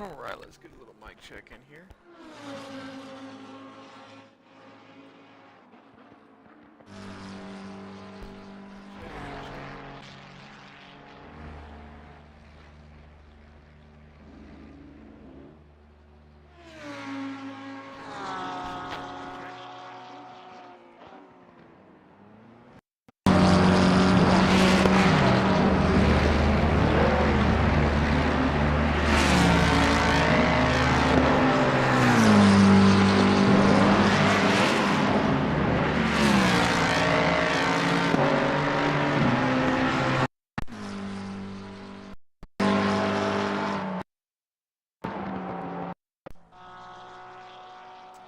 Alright, let's get a little mic check in here.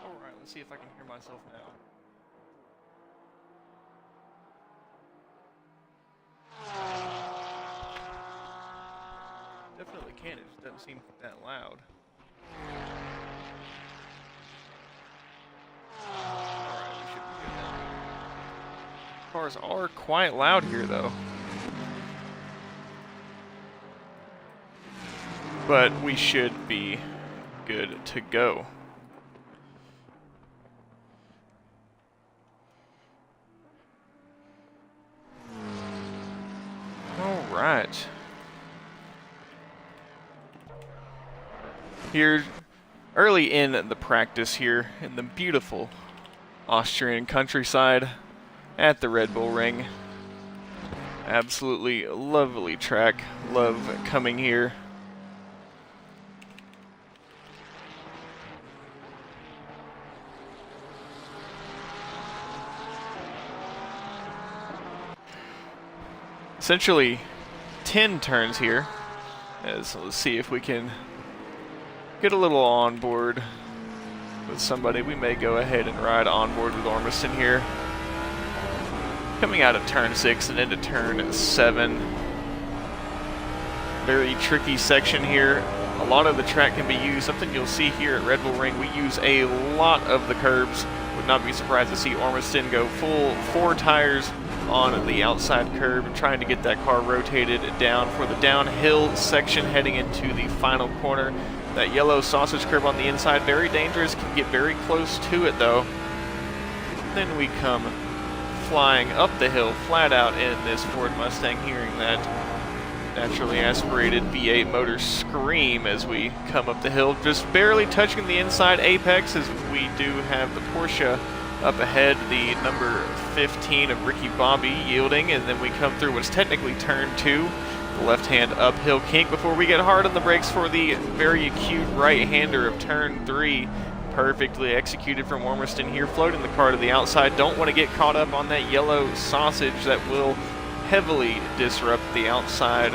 Alright, let's see if I can hear myself now. Definitely can, it just doesn't seem that loud. Alright, we should be good now. Cars are quite loud here though. But we should be good to go. Alright. Here, early in the practice here in the beautiful Austrian countryside at the Red Bull Ring. Absolutely lovely track. Love coming here. Essentially 10 turns here, as let's see if we can get a little on board with somebody. We may go ahead and ride on board with Ormiston here. Coming out of turn 6 and into turn 7. Very tricky section here. A lot of the track can be used. Something you'll see here at Red Bull Ring, we use a lot of the curbs. Would not be surprised to see Ormiston go full 4 tires on the outside curb and trying to get that car rotated down for the downhill section heading into the final corner. That yellow sausage curb on the inside, very dangerous, can get very close to it though. Then we come flying up the hill flat out in this Ford Mustang, hearing that naturally aspirated V8 motor scream as we come up the hill, just barely touching the inside apex as we do have the Porsche up ahead, the number 15 of Ricky Bobby yielding, and then we come through what's technically turn 2, the left-hand uphill kink before we get hard on the brakes for the very acute right-hander of turn 3. Perfectly executed from Ormiston here, floating the car to the outside. Don't want to get caught up on that yellow sausage that will heavily disrupt the outside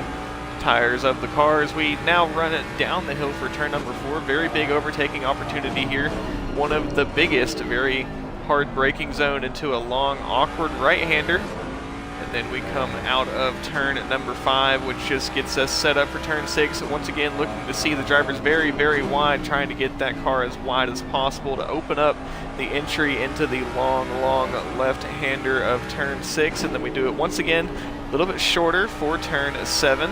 tires of the car as we now run it down the hill for turn number 4. Very big overtaking opportunity here. One of the biggest, very hard braking zone into a long, awkward right-hander. And then we come out of turn number 5, which just gets us set up for turn 6. Once again, looking to see the drivers very, very wide, trying to get that car as wide as possible to open up the entry into the long, long left-hander of turn 6. And then we do it once again, a little bit shorter for turn 7.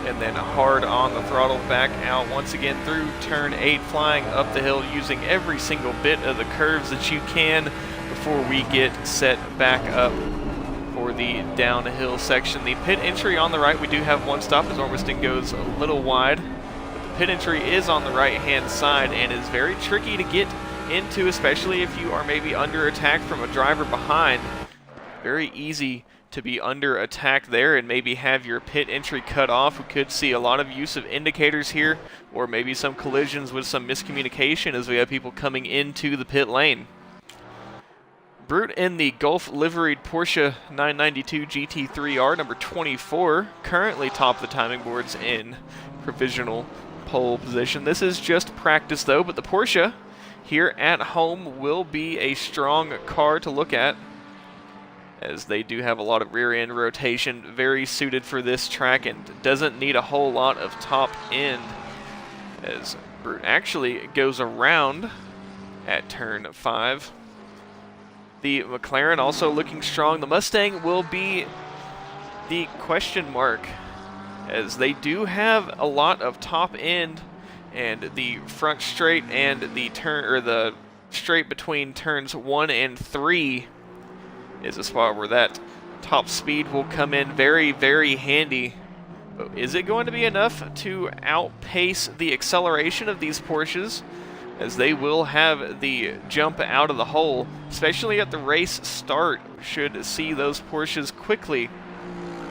And then hard on the throttle back out once again through turn 8, flying up the hill using every single bit of the curves that you can before we get set back up for the downhill section. The pit entry on the right, we do have one stop as Ormiston goes a little wide. But the pit entry is on the right-hand side and is very tricky to get into, especially if you are maybe under attack from a driver behind. Very easy to be under attack there and maybe have your pit entry cut off. We could see a lot of use of indicators here, or maybe some collisions with some miscommunication as we have people coming into the pit lane. Brute in the Gulf liveried Porsche 992 GT3R number 24, currently top of the timing boards in provisional pole position. This is just practice though, but the Porsche here at home will be a strong car to look at, as they do have a lot of rear end rotation, very suited for this track and doesn't need a whole lot of top end, as Brute actually goes around at turn 5. The McLaren also looking strong. The Mustang will be the question mark, as they do have a lot of top end And the front straight and the turn, or the straight between turns 1 and 3 is a spot where that top speed will come in very, very handy. But is it going to be enough to outpace the acceleration of these Porsches, as they will have the jump out of the hole, especially at the race start? Should see those Porsches quickly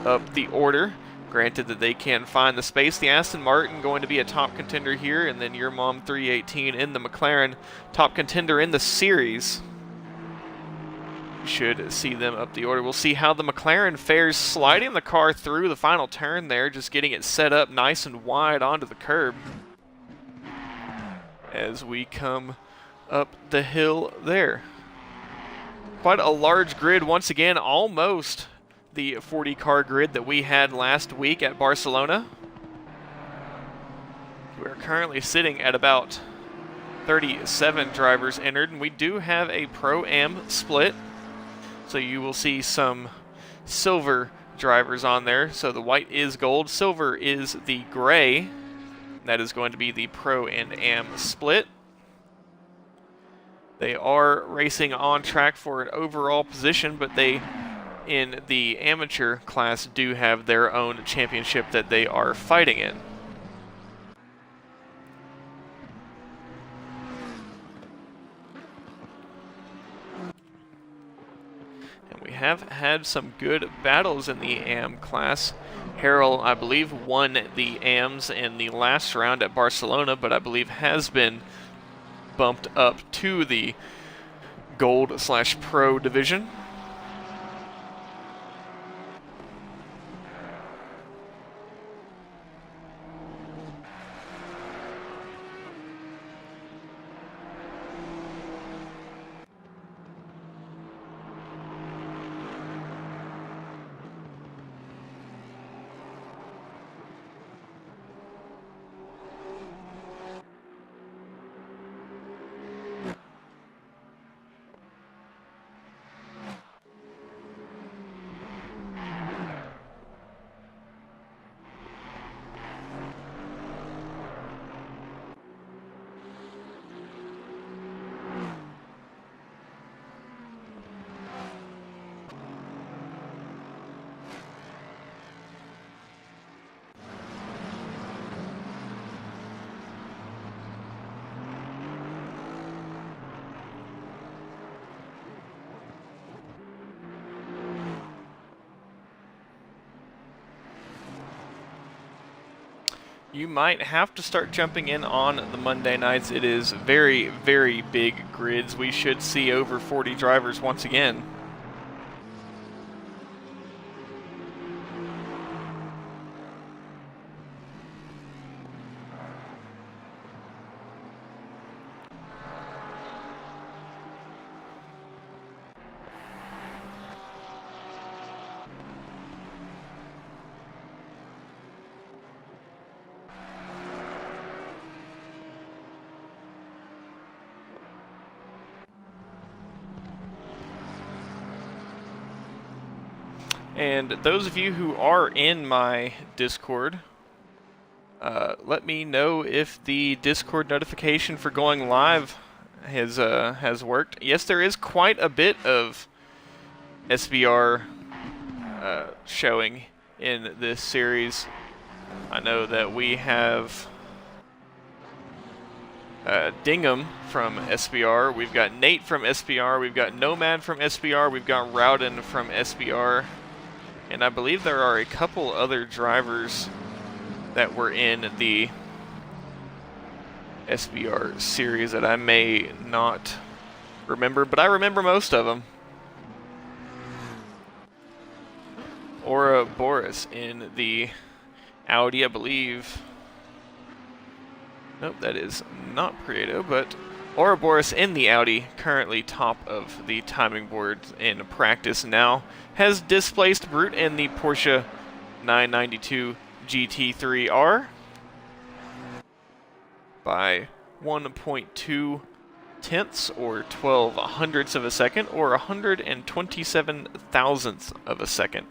up the order. Granted that they can find the space. The Aston Martin going to be a top contender here, and then your Mom 318 in the McLaren, top contender in the series. Should see them up the order. We'll see how the McLaren fares, sliding the car through the final turn there, just getting it set up nice and wide onto the curb as we come up the hill there. Quite a large grid once again, almost the 40 car grid that we had last week at Barcelona. We're currently sitting at about 37 drivers entered, and we do have a Pro-Am split. So you will see some silver drivers on there. So the white is gold, silver is the gray. That is going to be the Pro and Am split. They are racing on track for an overall position, but they, in the amateur class, do have their own championship that they are fighting in. And we have had some good battles in the AM class. Harrell, I believe, won the AMs in the last round at Barcelona, but I believe has been bumped up to the Gold/Pro division. You might have to start jumping in on the Monday nights. It is very, very big grids. We should see over 40 drivers once again. And those of you who are in my Discord, let me know if the Discord notification for going live has worked. Yes, there is quite a bit of SBR showing in this series. I know that we have Dingham from SBR, we've got Nate from SBR, we've got Nomad from SBR, we've got Rowden from SBR. And I believe there are a couple other drivers that were in the SBR series that I may not remember, but I remember most of them. Aura Boris in the Audi, I believe. Nope, that is not Prieto, but Ouroboros in the Audi, currently top of the timing board in practice now, has displaced Brute in the Porsche 992 GT3R by 1.2 tenths or 12 hundredths of a second, or 127 thousandths of a second.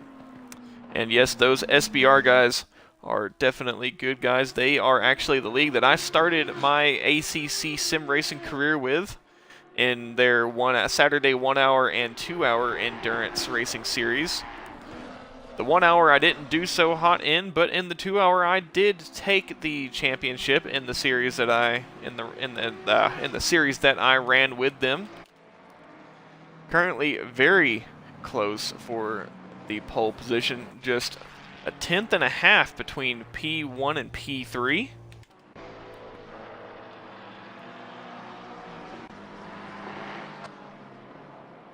And yes, those SBR guys are definitely good guys. They are actually the league that I started my ACC sim racing career with in their Saturday 1 hour and 2 hour endurance racing series. The 1 hour I didn't do so hot in, but in the 2 hour I did take the championship in the series that in the series that I ran with them. Currently very close for the pole position, just a tenth and a half between P1 and P3.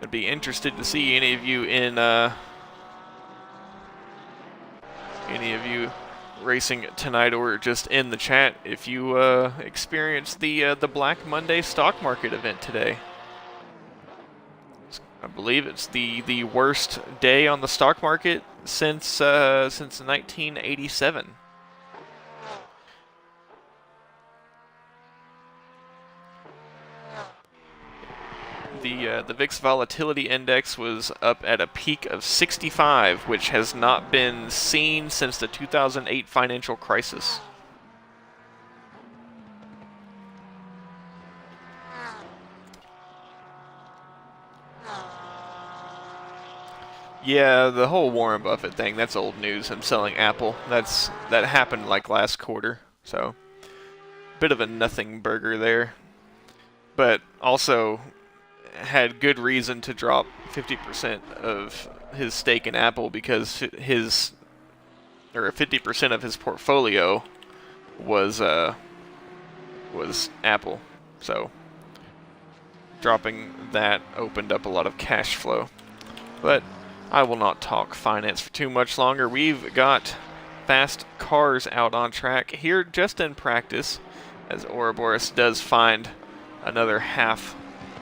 I'd be interested to see any of you racing tonight, or just in the chat, if you experienced the Black Monday stock market event today. I believe it's the worst day on the stock market since 1987. The VIX Volatility Index was up at a peak of 65, which has not been seen since the 2008 financial crisis. Yeah, the whole Warren Buffett thing, that's old news. Him selling Apple. That happened like last quarter, so bit of a nothing burger there. But also had good reason to drop 50% of his stake in Apple, because 50% of his portfolio was Apple. So dropping that opened up a lot of cash flow. But I will not talk finance for too much longer. We've got fast cars out on track here just in practice, as Ouroboros does find another half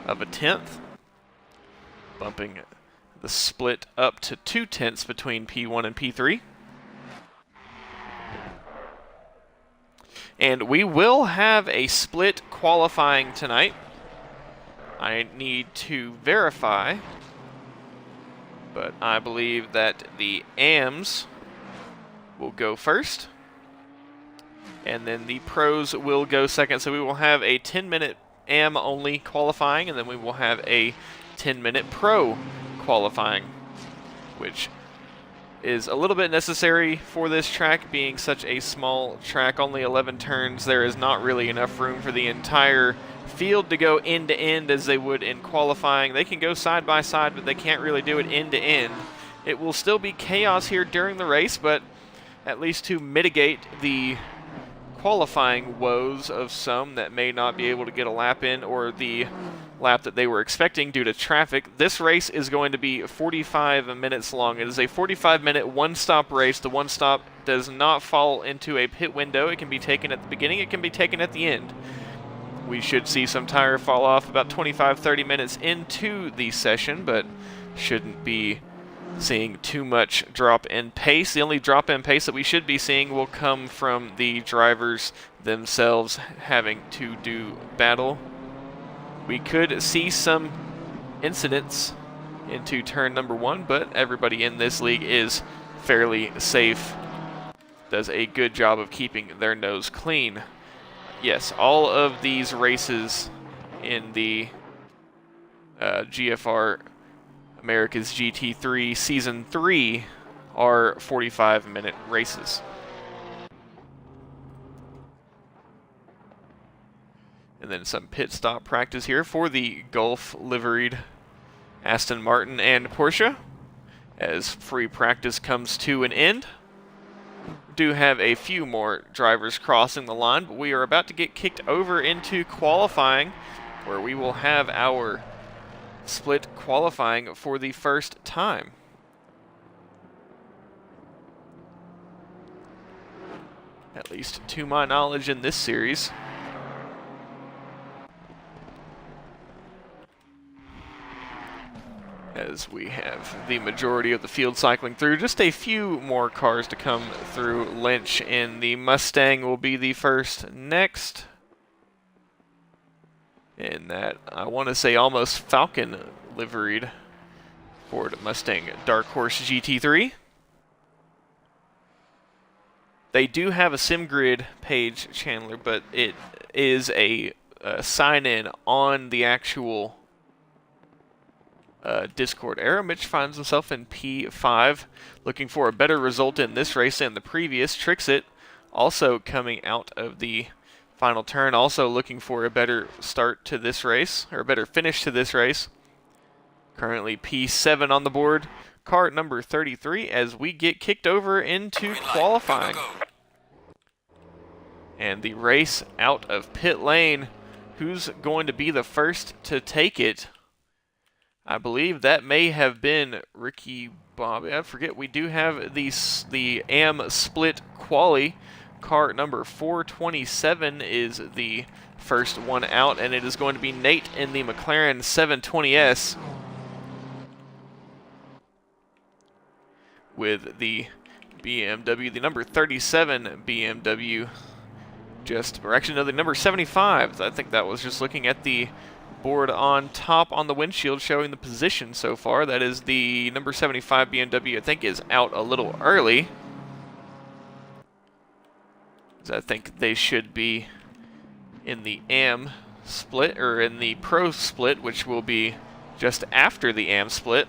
of a tenth, bumping the split up to 2/10 between P1 and P3. And we will have a split qualifying tonight. I need to verify, but I believe that the AMs will go first, and then the pros will go second. So we will have a 10-minute AM only qualifying, and then we will have a 10-minute pro qualifying, which is a little bit necessary for this track, being such a small track, only 11 turns. There is not really enough room for the entire field to go end to end as they would in qualifying. They can go side by side, but they can't really do it end to end. It will still be chaos here during the race, but at least to mitigate the qualifying woes of some that may not be able to get a lap in, or the lap that they were expecting due to traffic. This race is going to be 45 minutes long. It is a 45-minute one-stop race. The one stop does not fall into a pit window. It can be taken at the beginning. It can be taken at the end. We should see some tire fall off about 25-30 minutes into the session, but shouldn't be seeing too much drop in pace. The only drop in pace that we should be seeing will come from the drivers themselves having to do battle. We could see some incidents into turn number 1, but everybody in this league is fairly safe. Does a good job of keeping their nose clean. Yes, all of these races in the GFR America's GT3 Season 3 are 45-minute races. And then some pit stop practice here for the Gulf liveried Aston Martin and Porsche, as free practice comes to an end. Do have a few more drivers crossing the line, but we are about to get kicked over into qualifying, where we will have our split qualifying for the first time. At least to my knowledge in this series. As we have the majority of the field cycling through. Just a few more cars to come through. Lynch in the Mustang will be the first next. In that, I want to say, almost Falcon liveried Ford Mustang Dark Horse GT3. They do have a SimGrid page, Chandler, but it is a sign-in on the actual Discord era. Mitch finds himself in P5, looking for a better result in this race than the previous. Tricks it, also coming out of the final turn, also looking for a better start to this race, or a better finish to this race. Currently P7 on the board. Car number 33 as we get kicked over into qualifying. Go, go, go. And the race out of pit lane. Who's going to be the first to take it? I believe that may have been Ricky Bobby. I forget we do have the AM split quali. Car number 427 is the first one out, and it is going to be Nate in the McLaren 720S. With the BMW, the number 37 BMW, or actually no, the number 75. I think that was just looking at the board on top on the windshield showing the position so far. That is the number 75 BMW, I think is out a little early. I think they should be in the AM split, or in the Pro split, which will be just after the AM split.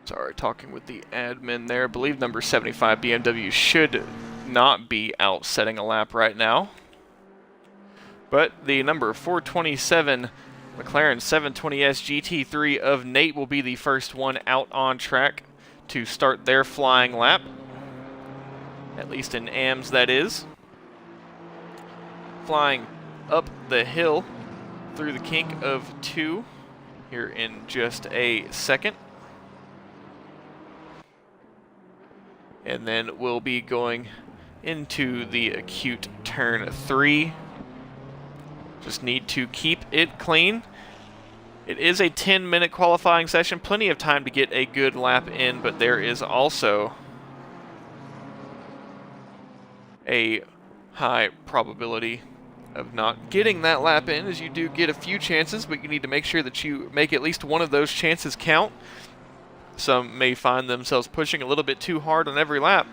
Sorry, talking with the admin there. I believe number 75 BMW should not be out setting a lap right now. But the number 427 McLaren 720S GT3 of Nate will be the first one out on track to start their flying lap. At least in AMs, that is. Flying up the hill through the kink of 2 here in just a second. And then we'll be going into the acute turn 3. Just need to keep it clean. It is a 10-minute qualifying session, plenty of time to get a good lap in, but there is also a high probability of not getting that lap in, as you do get a few chances, but you need to make sure that you make at least one of those chances count. Some may find themselves pushing a little bit too hard on every lap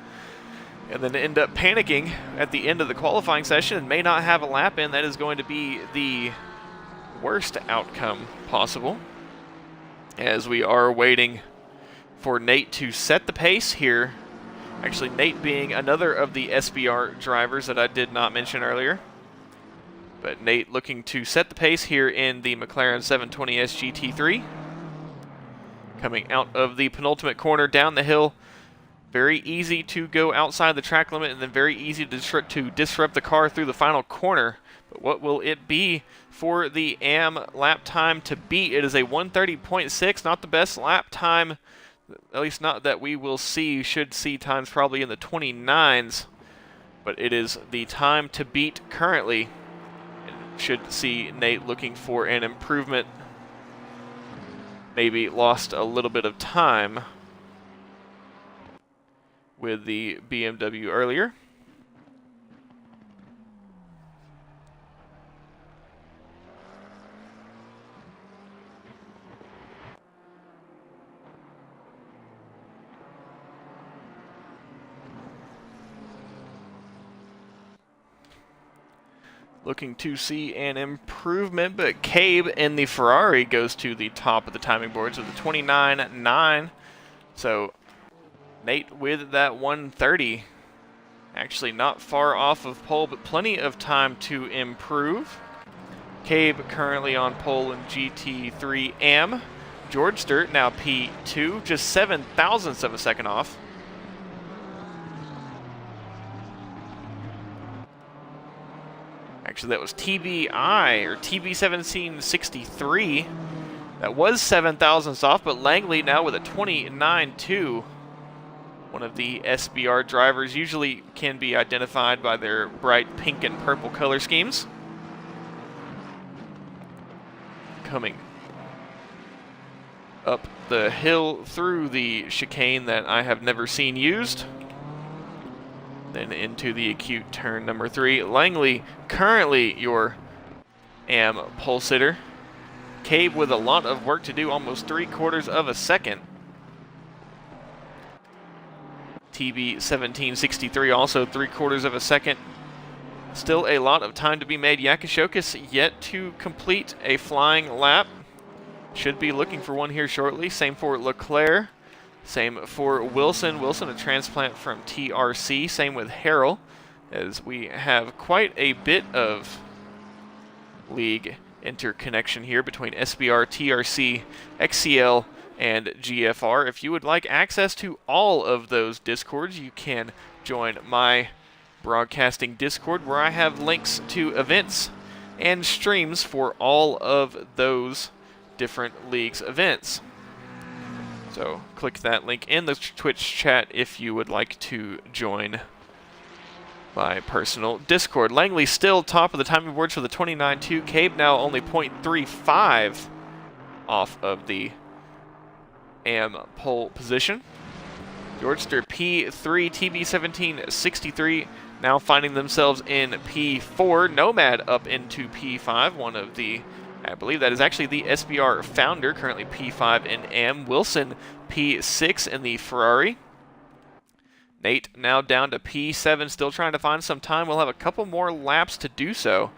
and then end up panicking at the end of the qualifying session and may not have a lap in. That is going to be the worst outcome possible, as we are waiting for Nate to set the pace here. Actually, Nate being another of the SBR drivers that I did not mention earlier. But Nate looking to set the pace here in the McLaren 720S GT3. Coming out of the penultimate corner down the hill. Very easy to go outside the track limit, and then very easy to disrupt the car through the final corner. But what will it be for the AM lap time to beat? It is a 1:30.6, not the best lap time, at least not that we will see. You should see times probably in the 29s, but it is the time to beat currently. And should see Nate looking for an improvement. Maybe lost a little bit of time with the BMW earlier. Looking to see an improvement, but Cabe in the Ferrari goes to the top of the timing boards with a 29.9. So Nate with that 1:30. Actually not far off of pole, but plenty of time to improve. Cabe currently on pole in GT3 AM. George Sturt now P2, just 7 thousandths of a second off. Actually, that was TBI, or TB1763. That was 7 thousandths off, but Langley now with a 29.2. one of the SBR drivers, usually can be identified by their bright pink and purple color schemes. Coming up the hill through the chicane that I have never seen used. Then into the acute turn number 3. Langley, currently your AM pole sitter. Cabe with a lot of work to do, almost 3/4 of a second. TB 1763 also 3/4 of a second. Still a lot of time to be made. Yakashokis yet to complete a flying lap. Should be looking for one here shortly. Same for Leclerc. Same for Wilson. Wilson, a transplant from TRC. Same with Harrell, as we have quite a bit of league interconnection here between SBR, TRC, XCL, and GFR. If you would like access to all of those Discords, you can join my broadcasting Discord, where I have links to events and streams for all of those different leagues events. So click that link in the Twitch chat if you would like to join my personal Discord. Langley still top of the timing boards for the 29.2. Cabe now only 0.35 off of the AM pole position. Georgester P3, TB 1763 now finding themselves in P4. Nomad up into P5, one of the, I believe that is actually the SBR founder, currently P5 in AM. Wilson P6 in the Ferrari. Nate now down to P7, still trying to find some time. We'll have a couple more laps to do so.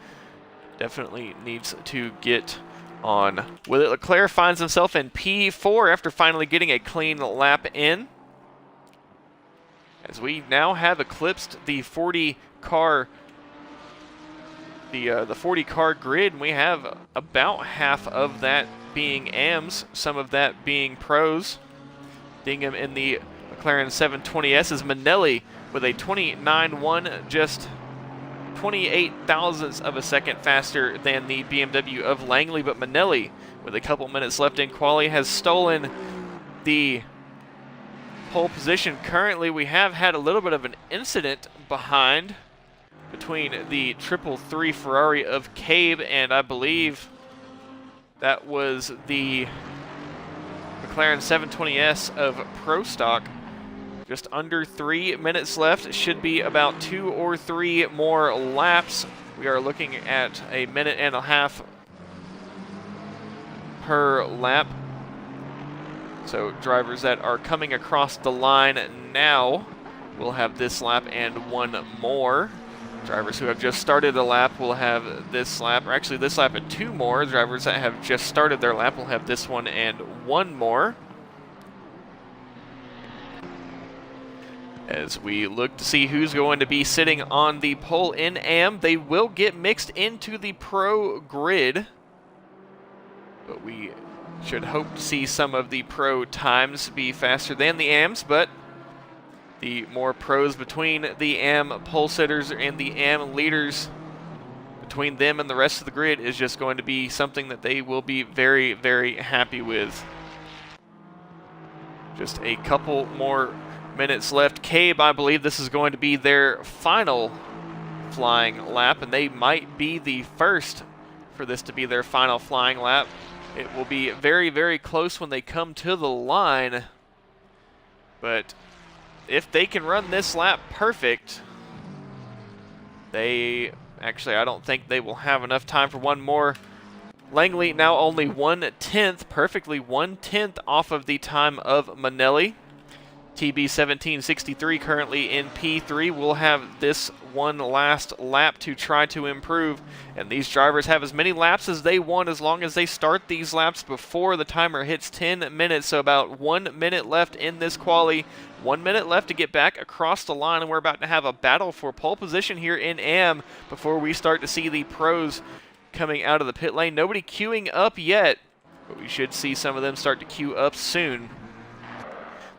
Definitely needs to get on with it. Leclerc finds himself in P4 after finally getting a clean lap in, as we now have eclipsed the 40 car the 40 car grid, and we have about half of that being AMs, some of that being pros. Dingham in the McLaren 720S is Manelli with a 29.1, just 28 thousandths of a second faster than the BMW of Langley, but Manelli, with a couple minutes left in quali, has stolen the pole position. Currently, we have had a little bit of an incident behind between the 333 Ferrari of Cabe and I believe that was the McLaren 720S of Pro Stock. Just under 3 minutes left. Should be about 2 or 3 more laps. We are looking at a minute and a half per lap. So drivers that are coming across the line now will have this lap and one more. Drivers who have just started a lap will have this lap, or actually this lap and 2 more. Drivers that have just started their lap will have this one and 1 more. As we look to see who's going to be sitting on the pole in AM, they will get mixed into the pro grid, but we should hope to see some of the pro times be faster than the AMs, but the more pros between the AM pole sitters and the AM leaders, between them and the rest of the grid, is just going to be something that they will be very, very happy with. Just a couple more minutes left. Cabe, I believe this is going to be their final flying lap, and they might be the first for this to be their final flying lap. It will be very, very close when they come to the line, but if they can run this lap perfect, I don't think they will have enough time for one more. Langley now only 1/10, perfectly 1/10 off of the time of Manelli. TB 1763 currently in P3 will have this one last lap to try to improve, and these drivers have as many laps as they want as long as they start these laps before the timer hits 10 minutes. So about 1 minute left in this quali, 1 minute left to get back across the line, and we're about to have a battle for pole position here in AM before we start to see the pros coming out of the pit lane. Nobody queuing up yet, but we should see some of them start to queue up soon.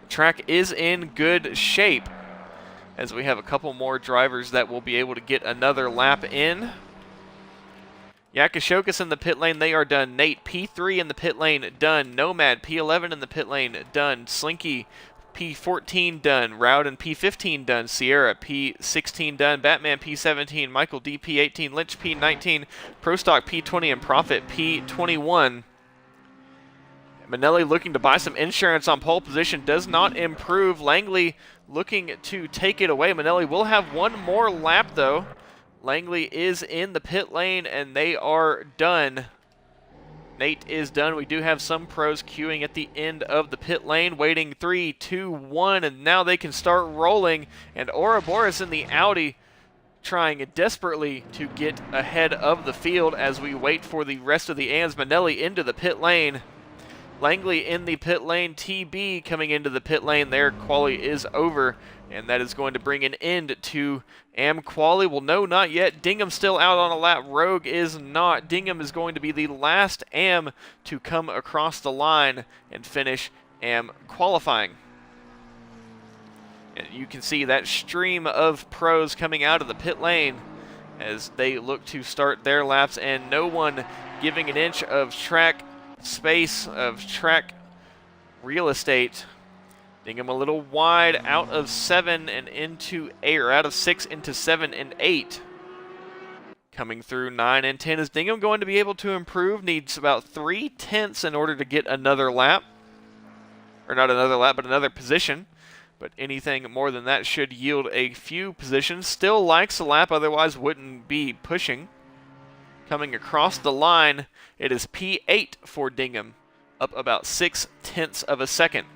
Track is in good shape, as we have a couple more drivers that will be able to get another lap in. Yakashokis in the pit lane, they are done. Nate P3 in the pit lane, done. Nomad P11 in the pit lane, done. Slinky P14 done. Rowden P15 done. Sierra P16 done. Batman P17. Michael D P18. Lynch P19. Prostock P20 and Profit P21. Manelli looking to buy some insurance on pole position. Does not improve. Langley looking to take it away. Manelli will have one more lap though. Langley is in the pit lane and they are done. Nate is done. We do have some pros queuing at the end of the pit lane, waiting 3, 2, 1, and now they can start rolling. And Ouroboros in the Audi trying desperately to get ahead of the field as we wait for the rest of the ANS. Manelli into the pit lane. Langley in the pit lane. TB coming into the pit lane. Their quali is over, and that is going to bring an end to AM quali. Well, no, not yet. Dingham still out on a lap. Rogue is not. Dingham is going to be the last AM to come across the line and finish AM qualifying. And you can see that stream of pros coming out of the pit lane as they look to start their laps, and no one giving an inch of track space, of track real estate. Dingham a little wide out of 7 and into 8, or out of 6 into 7 and 8. Coming through 9 and 10. Is Dingham going to be able to improve? Needs about 3/10 in order to get another lap. Or not another lap, but another position. But anything more than that should yield a few positions. Still likes a lap, otherwise wouldn't be pushing. Coming across the line, it is P8 for Dingham, up about 0.6 of a second.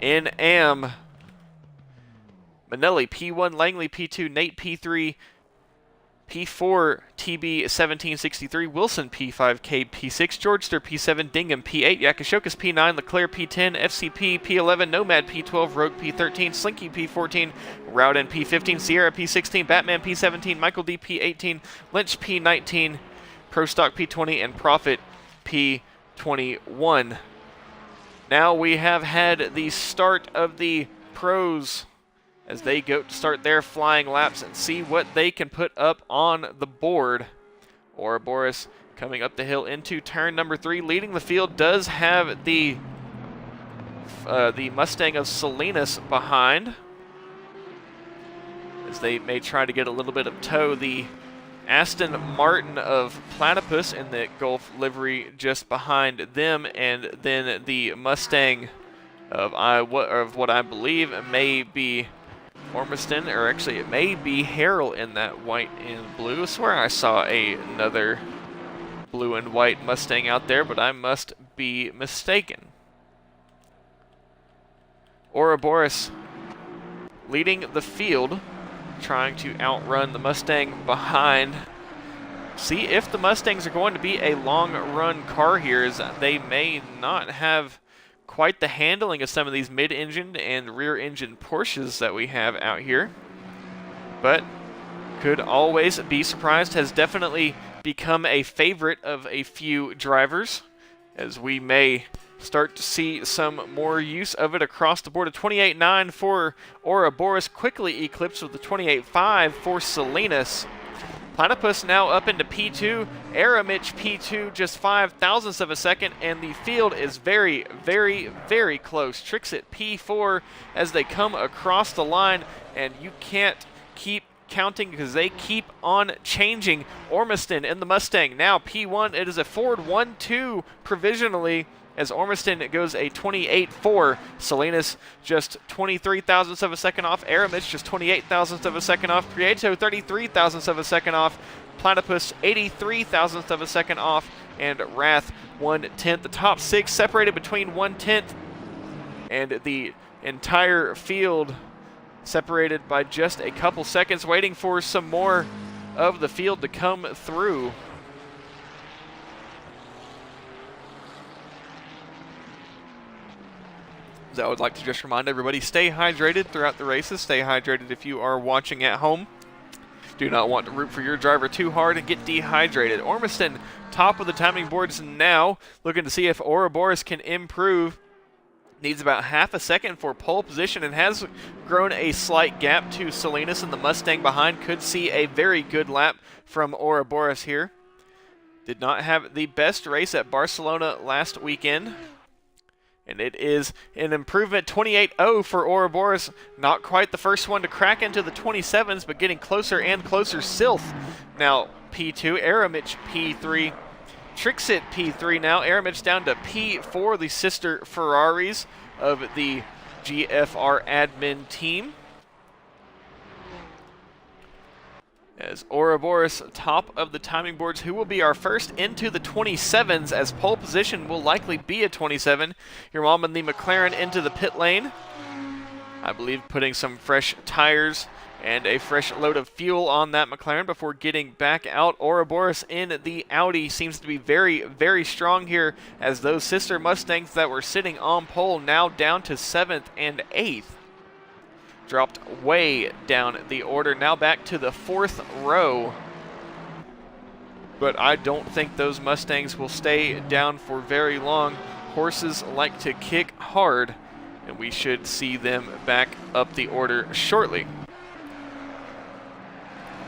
In AM, Manelli P1, Langley P2, Nate P3, P4, TB 1763, Wilson P5, Cade P6, Georgester P7, Dingham P8, Yakashokas P9, Leclerc P10, FCP P11, Nomad P12, Rogue P13, Slinky P14, Rowden P15, Sierra P16, Batman P17, Michael D P18, Lynch P19, Prostock P20, and Profit P21. Now we have had the start of the pros as they go to start their flying laps and see what they can put up on the board. Ouroboros coming up the hill into turn number 3, leading the field, does have the Mustang of Salinas behind, as they may try to get a little bit of tow. The Aston Martin of Platypus in the Gulf livery just behind them, and then the Mustang of what I believe may be Ormiston, or actually it may be Harrell in that white and blue. I swear I saw another blue and white Mustang out there, but I must be mistaken. Ouroboros leading the field, trying to outrun the Mustang behind. See if the Mustangs are going to be a long-run car here, as they may not have quite the handling of some of these mid-engined and rear-engine Porsches that we have out here. But could always be surprised. Has definitely become a favorite of a few drivers, as we may start to see some more use of it across the board. A 28.9 for Ouroboros, quickly eclipsed with the 28.5 for Salinas. Platypus now up into P2, Aramich P2, just 0.005 of a second, and the field is very, very, very close. Trixit P4 as they come across the line, and you can't keep counting because they keep on changing. Ormiston in the Mustang, now P1, it is a Ford 1-2 provisionally, as Ormiston goes a 28.4. Salinas just 23,000ths of a second off. Aramich just 28,000ths of a second off. Prieto 33,000ths of a second off. Platypus 83,000ths of a second off. And Wrath 1/10. The top 6 separated between 1/10, and the entire field separated by just a couple seconds, waiting for some more of the field to come through. I would like to just remind everybody, stay hydrated throughout the races. Stay hydrated if you are watching at home. Do not want to root for your driver too hard and get dehydrated. Ormiston, top of the timing boards now, looking to see if Ouroboros can improve. Needs about half a second for pole position and has grown a slight gap to Salinas and the Mustang behind. Could see a very good lap from Ouroboros here. Did not have the best race at Barcelona last weekend, And it is an improvement, 28-0 for Ouroboros. Not quite the first one to crack into the 27s, but getting closer and closer. Sylph now P2, Aramich P3, Trixit P3 now. Aramich down to P4, the sister Ferraris of the GFR admin team. As Ouroboros top of the timing boards, who will be our first into the 27s, as pole position will likely be a 27. Your mom and the McLaren into the pit lane. I believe putting some fresh tires and a fresh load of fuel on that McLaren before getting back out. Ouroboros in the Audi seems to be very, very strong here, as those sister Mustangs that were sitting on pole now down to 7th and 8th. Dropped way down the order, now back to the 4th row. But I don't think those Mustangs will stay down for very long. Horses like to kick hard, and we should see them back up the order shortly.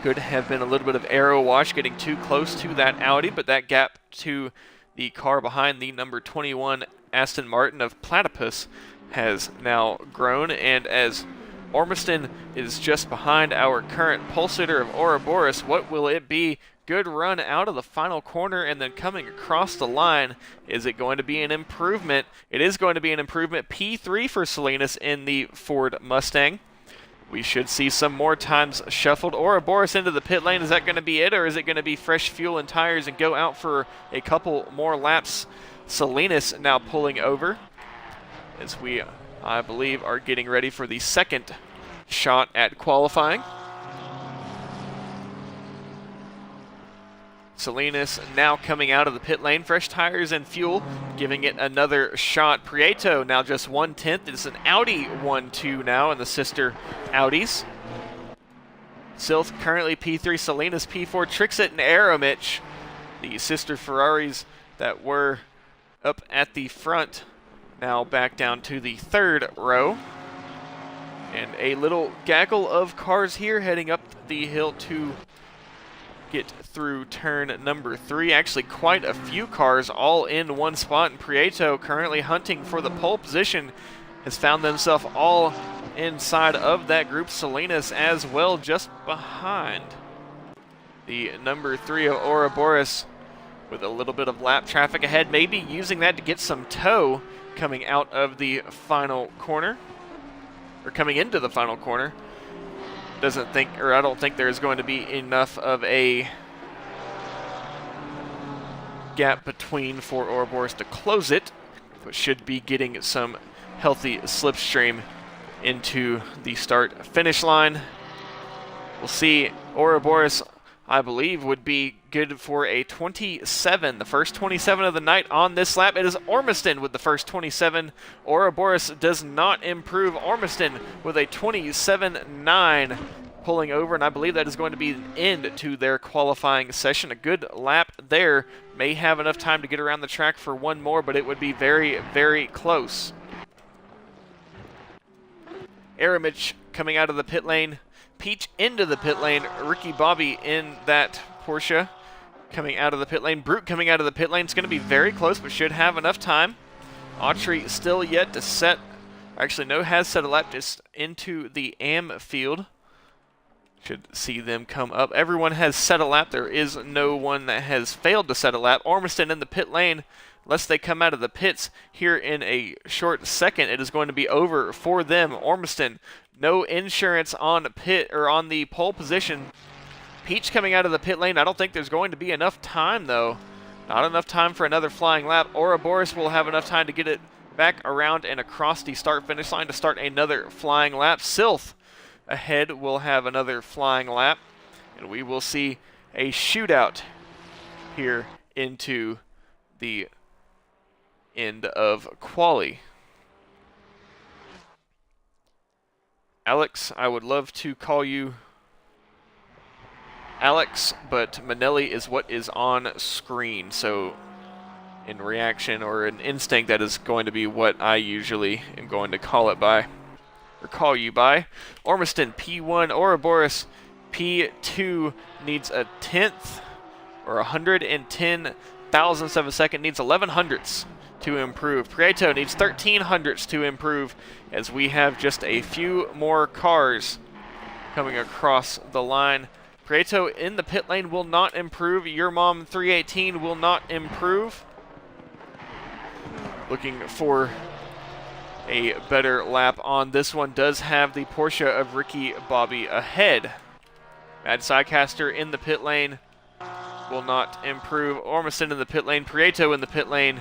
Could have been a little bit of aero wash getting too close to that Audi, but that gap to the car behind the number 21 Aston Martin of Platypus has now grown, and as Ormiston is just behind our current pole sitter of Ouroboros, what will it be? Good run out of the final corner and then coming across the line. Is it going to be an improvement? It is going to be an improvement. P3 for Salinas in the Ford Mustang. We should see some more times shuffled. Ouroboros into the pit lane. Is that going to be it, or is it going to be fresh fuel and tires and go out for a couple more laps? Salinas now pulling over as we, I believe, are getting ready for the second shot at qualifying. Salinas now coming out of the pit lane. Fresh tires and fuel, giving it another shot. Prieto now just 1/10. It's an Audi 1-2 now in the sister Audis. Sylph currently P3, Salinas P4, Trixit and Aramich, the sister Ferraris that were up at the front, now back down to the 3rd row. And a little gaggle of cars here heading up the hill to get through turn number 3. Actually, quite a few cars all in one spot. And Prieto, currently hunting for the pole position, has found themselves all inside of that group. Salinas as well, just behind the number 3 of Ouroboros, with a little bit of lap traffic ahead, maybe using that to get some tow coming out of the final corner, or coming into the final corner. I don't think there's going to be enough of a gap between for Ouroboros to close it, but should be getting some healthy slipstream into the start-finish line. We'll see. Ouroboros, I believe, would be good for a 27, the first 27 of the night on this lap. It is Ormiston with the first 27. Ouroboros does not improve. Ormiston with a 27.9 pulling over, and I believe that is going to be an end to their qualifying session. A good lap there. May have enough time to get around the track for one more, but it would be very, very close. Aramich coming out of the pit lane. Peach into the pit lane. Ricky Bobby in that Porsche coming out of the pit lane. Brute coming out of the pit lane. It's going to be very close, but should have enough time. Autry still yet to set. Actually, no, has set a lap just into the AM field. Should see them come up. Everyone has set a lap. There is no one that has failed to set a lap. Ormiston in the pit lane. Unless they come out of the pits here in a short second, it is going to be over for them. Ormiston, no insurance on pit or on the pole position. Peach coming out of the pit lane. I don't think there's going to be enough time, though. Not enough time for another flying lap. Ouroboros will have enough time to get it back around and across the start-finish line to start another flying lap. Sylph ahead will have another flying lap, and we will see a shootout here into the end of quali. Alex, I would love to call you Alex, but Manelli is what is on screen, so in reaction or an instinct, that is going to be what I usually am going to call it by, or call you by. Ormiston P1, Ouroboros P2 needs a 10th or 110 thousandths of a second, needs 11 hundredths to improve. Prieto needs 13 hundredths to improve, as we have just a few more cars coming across the line. Prieto in the pit lane will not improve. Your Mom 318 will not improve. Looking for a better lap on this one. Does have the Porsche of Ricky Bobby ahead. Mad Sidecaster in the pit lane will not improve. Ormiston in the pit lane. Prieto in the pit lane,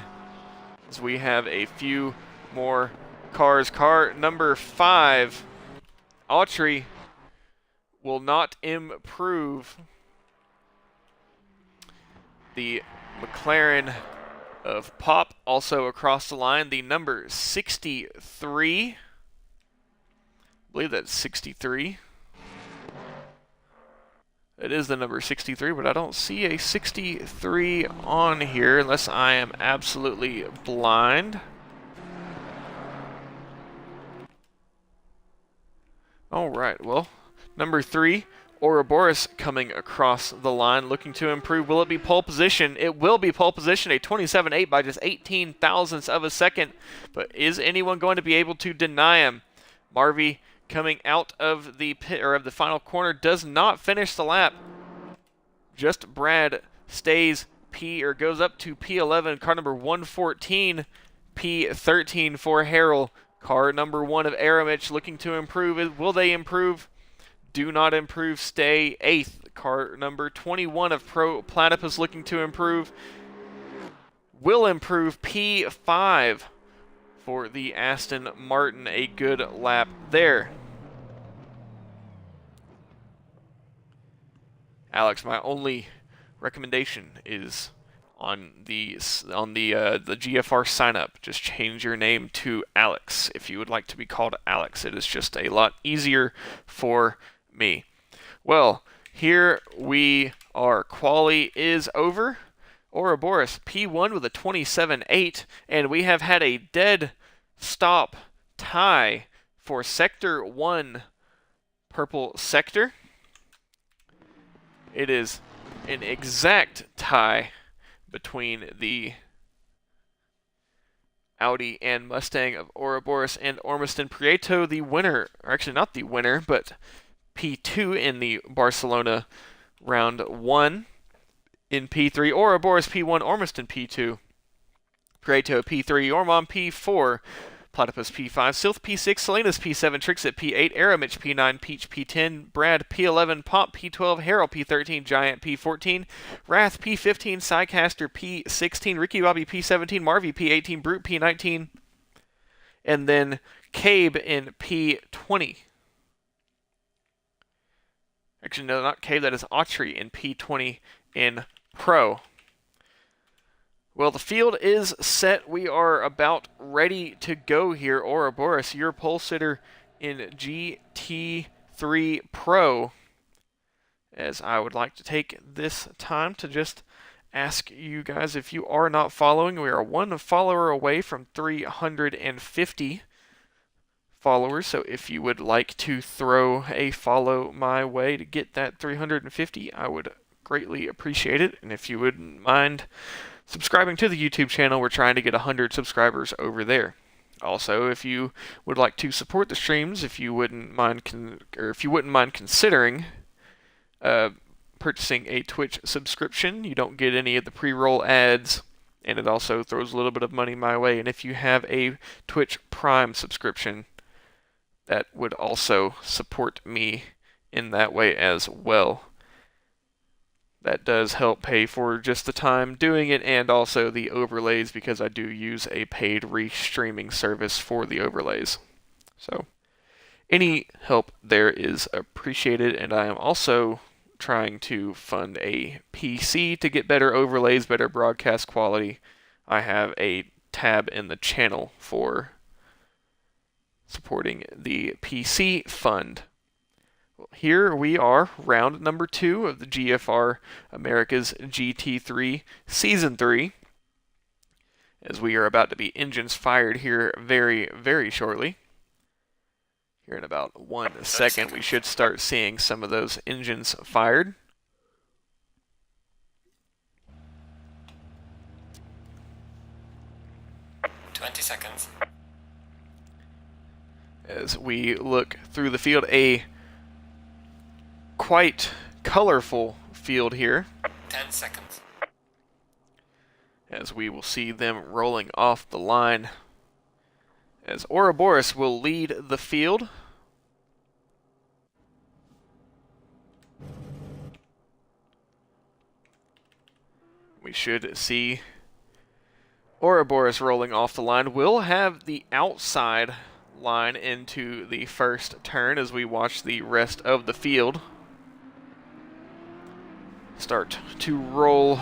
as we have a few more cars. Car number 5, Autry, will not improve. The McLaren of Pop also across the line. The number 63. I believe that's 63. It is the number 63, but I don't see a 63 on here unless I am absolutely blind. All right, well, number 3, Ouroboros coming across the line, looking to improve. Will it be pole position? It will be pole position, a 27.8 by just 18 thousandths of a second. But is anyone going to be able to deny him? Marvy coming out of the pit, or of the final corner, does not finish the lap. Just Brad stays goes up to P11. Car number 114, P13 for Harrell. Car number 1 of Aramich looking to improve. Will they improve? Do not improve, stay 8th. Car number 21 of Pro Platypus looking to improve. Will improve, P5 for the Aston Martin. A good lap there. Alex, my only recommendation is on the GFR sign up, just change your name to Alex if you would like to be called Alex. It is just a lot easier for me. Well, here we are. Quali is over. Ouroboros P1 with a 27.8, and we have had a dead stop tie for Sector 1 Purple Sector. It is an exact tie between the Audi and Mustang of Ouroboros and Ormiston. Prieto, the winner, or actually not the winner, but P2 in the Barcelona round 1. In P3, Ouroboros P1, Ormiston P2. Prieto P3, Ormond P4. Platypus P5, Sylph P6, Salinas P7, Trixit P8, Aramich P9, Peach P10, Brad P11, Pop P12, Harrell P13, Giant P14, Wrath P15, Sidecaster P16, Ricky Bobby P17, Marvy P18, Brute P19, and then Cabe in P20. Actually, no, not Cabe, that is Autry in P20 in Pro. Well, the field is set. We are about ready to go here. Ouroboros, your pole sitter in GT3 Pro. As I would like to take this time to just ask you guys, if you are not following, we are 1 follower away from 350 followers. So if you would like to throw a follow my way to get that 350, I would greatly appreciate it. And if you wouldn't mind subscribing to the YouTube channel, we're trying to get 100 subscribers over there. Also, if you would like to support the streams, if you wouldn't mind considering purchasing a Twitch subscription, you don't get any of the pre-roll ads, and it also throws a little bit of money my way. And if you have a Twitch Prime subscription, that would also support me in that way as well. That does help pay for just the time doing it and also the overlays, because I do use a paid restreaming service for the overlays. So any help there is appreciated, and I am also trying to fund a PC to get better overlays, better broadcast quality. I have a tab in the channel for supporting the PC fund. Here we are, round number 2 of the GFR America's GT3 Season 3, as we are about to be engines fired here very, very shortly. Here in about 1 second, we should start seeing some of those engines fired. seconds. As we look through the field, a quite colorful field here. 10 seconds. As we will see them rolling off the line. As Ouroboros will lead the field. We should see Ouroboros rolling off the line. We'll have the outside line into the first turn as we watch the rest of the field start to roll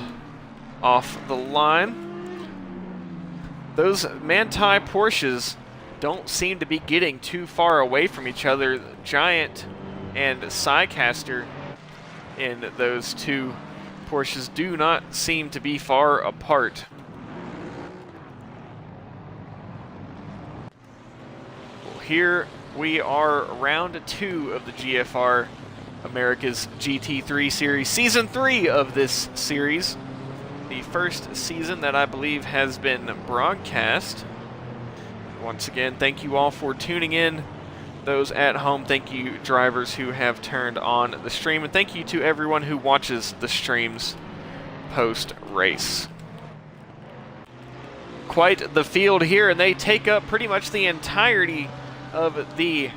off the line. Those Manti Porsches don't seem to be getting too far away from each other. Giant and Psycaster in those two Porsches do not seem to be far apart. Well, here we are, round 2 of the GFR America's GT3 Series, Season 3 of this series. The first season that I believe has been broadcast. Once again, thank you all for tuning in. Those at home, thank you drivers who have turned on the stream, and thank you to everyone who watches the streams post-race. Quite the field here, and they take up pretty much the entirety of the,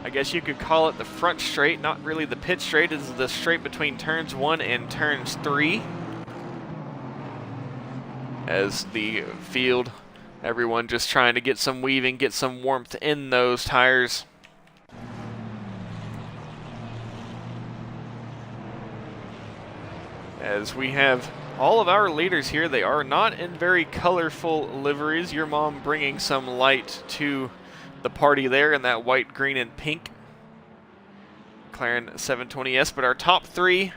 I guess you could call it the front straight, not really the pit straight, it's the straight between turns 1 and turns 3. As the field, everyone just trying to get some weaving, get some warmth in those tires. As we have all of our leaders here, they are not in very colorful liveries. Your mom bringing some light to the party there in that white, green, and pink McLaren 720S. But our top 3,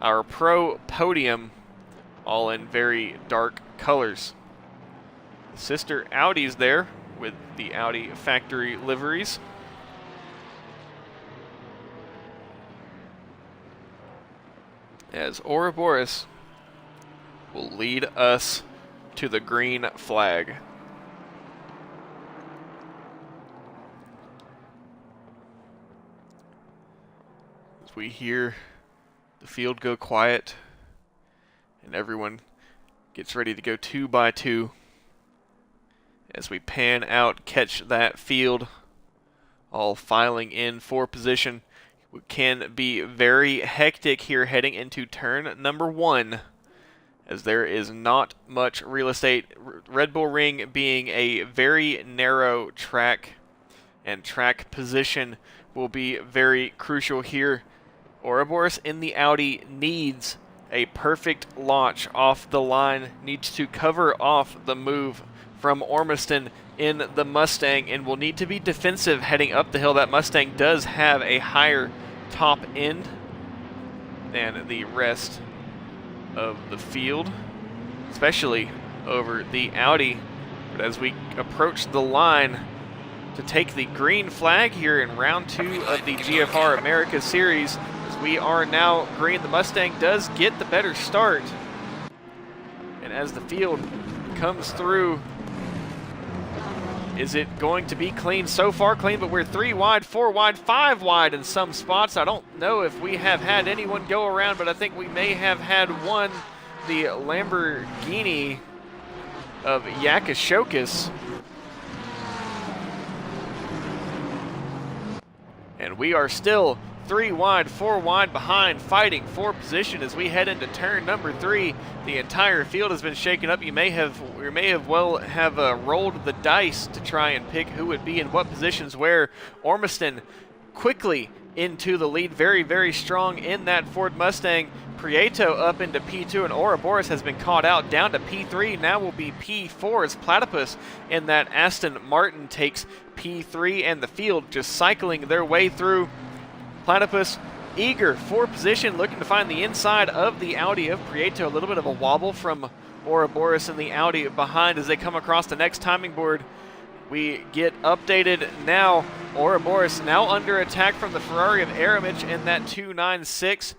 our pro podium, all in very dark colors. The sister Audis there with the Audi factory liveries. As Ouroboros will lead us to the green flag. As we hear the field go quiet and everyone gets ready to go 2 by 2. As we pan out, catch that field, all filing in for position. It can be very hectic here heading into turn number 1, as there is not much real estate. Red Bull Ring being a very narrow track, and track position will be very crucial here. Ouroboros in the Audi needs a perfect launch off the line, needs to cover off the move from Ormiston in the Mustang, and will need to be defensive heading up the hill. That Mustang does have a higher top end than the rest of the field, especially over the Audi. But as we approach the line to take the green flag here in round 2 of the GFR America Series, as we are now green, the Mustang does get the better start. And as the field comes through, is it going to be clean? So far clean, but we're 3 wide, 4 wide, 5 wide in some spots. I don't know if we have had anyone go around, but I think we may have had one, the Lamborghini of Yakashokis. And we are still 3 wide, 4 wide behind, fighting for position as we head into turn number 3. The entire field has been shaken up. We may have rolled the dice to try and pick who would be in what positions where. Ormiston quickly into the lead, very, very strong in that Ford Mustang. Prieto up into P2, and Ouroboros has been caught out down to P3. Now will be P4 as Platypus in that Aston Martin takes P3, and the field just cycling their way through. Platypus eager for position, looking to find the inside of the Audi of Prieto. A little bit of a wobble from Ouroboros and the Audi behind as they come across the next timing board. We get updated now. Ouroboros now under attack from the Ferrari of Aramich in that 296.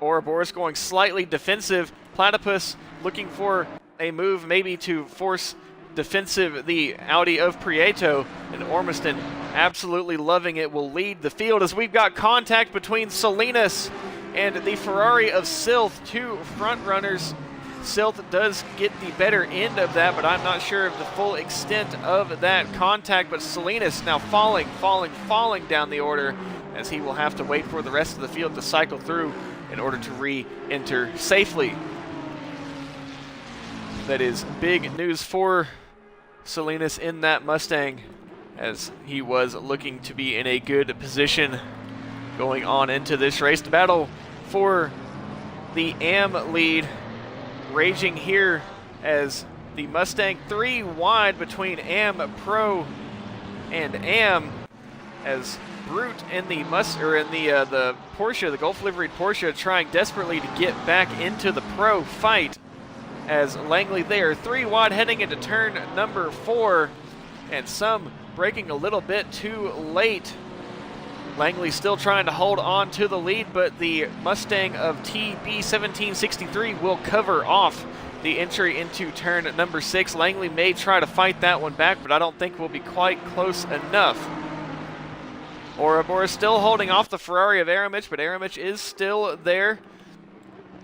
Ouroboros going slightly defensive. Platypus looking for a move maybe to force defensive, the Audi of Prieto, and Ormiston absolutely loving it will lead the field as we've got contact between Salinas and the Ferrari of Silth, two front runners. Silth does get the better end of that, but I'm not sure of the full extent of that contact. But Salinas now falling down the order as he will have to wait for the rest of the field to cycle through in order to re-enter safely. That is big news for Salinas in that Mustang, as he was looking to be in a good position going on into this race. The battle for the AM lead raging here as the Mustang 3 wide between AM Pro and AM, as Brute in the the Porsche, the Gulf liveried Porsche, trying desperately to get back into the Pro fight, as Langley there 3 wide heading into turn number 4, and some braking a little bit too late. Langley still trying to hold on to the lead, but the Mustang of TB1763 will cover off the entry into turn number 6. Langley may try to fight that one back, but I don't think we'll be quite close enough. Ouroboros still holding off the Ferrari of Aramich, but Aramich is still there.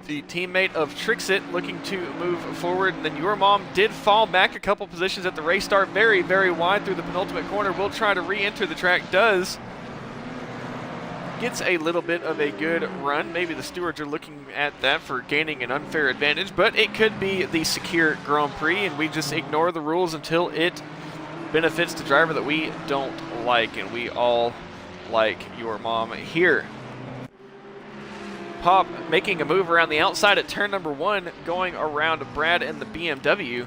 The teammate of Trixit looking to move forward, and then Your Mom did fall back a couple positions at the race start, very, very wide through the penultimate corner. Will try to re-enter the track, does. Gets a little bit of a good run. Maybe the stewards are looking at that for gaining an unfair advantage, but it could be the secure Grand Prix, and we just ignore the rules until it benefits the driver that we don't like, and we all like Your Mom here. Pop making a move around the outside at turn number 1, going around Brad and the BMW.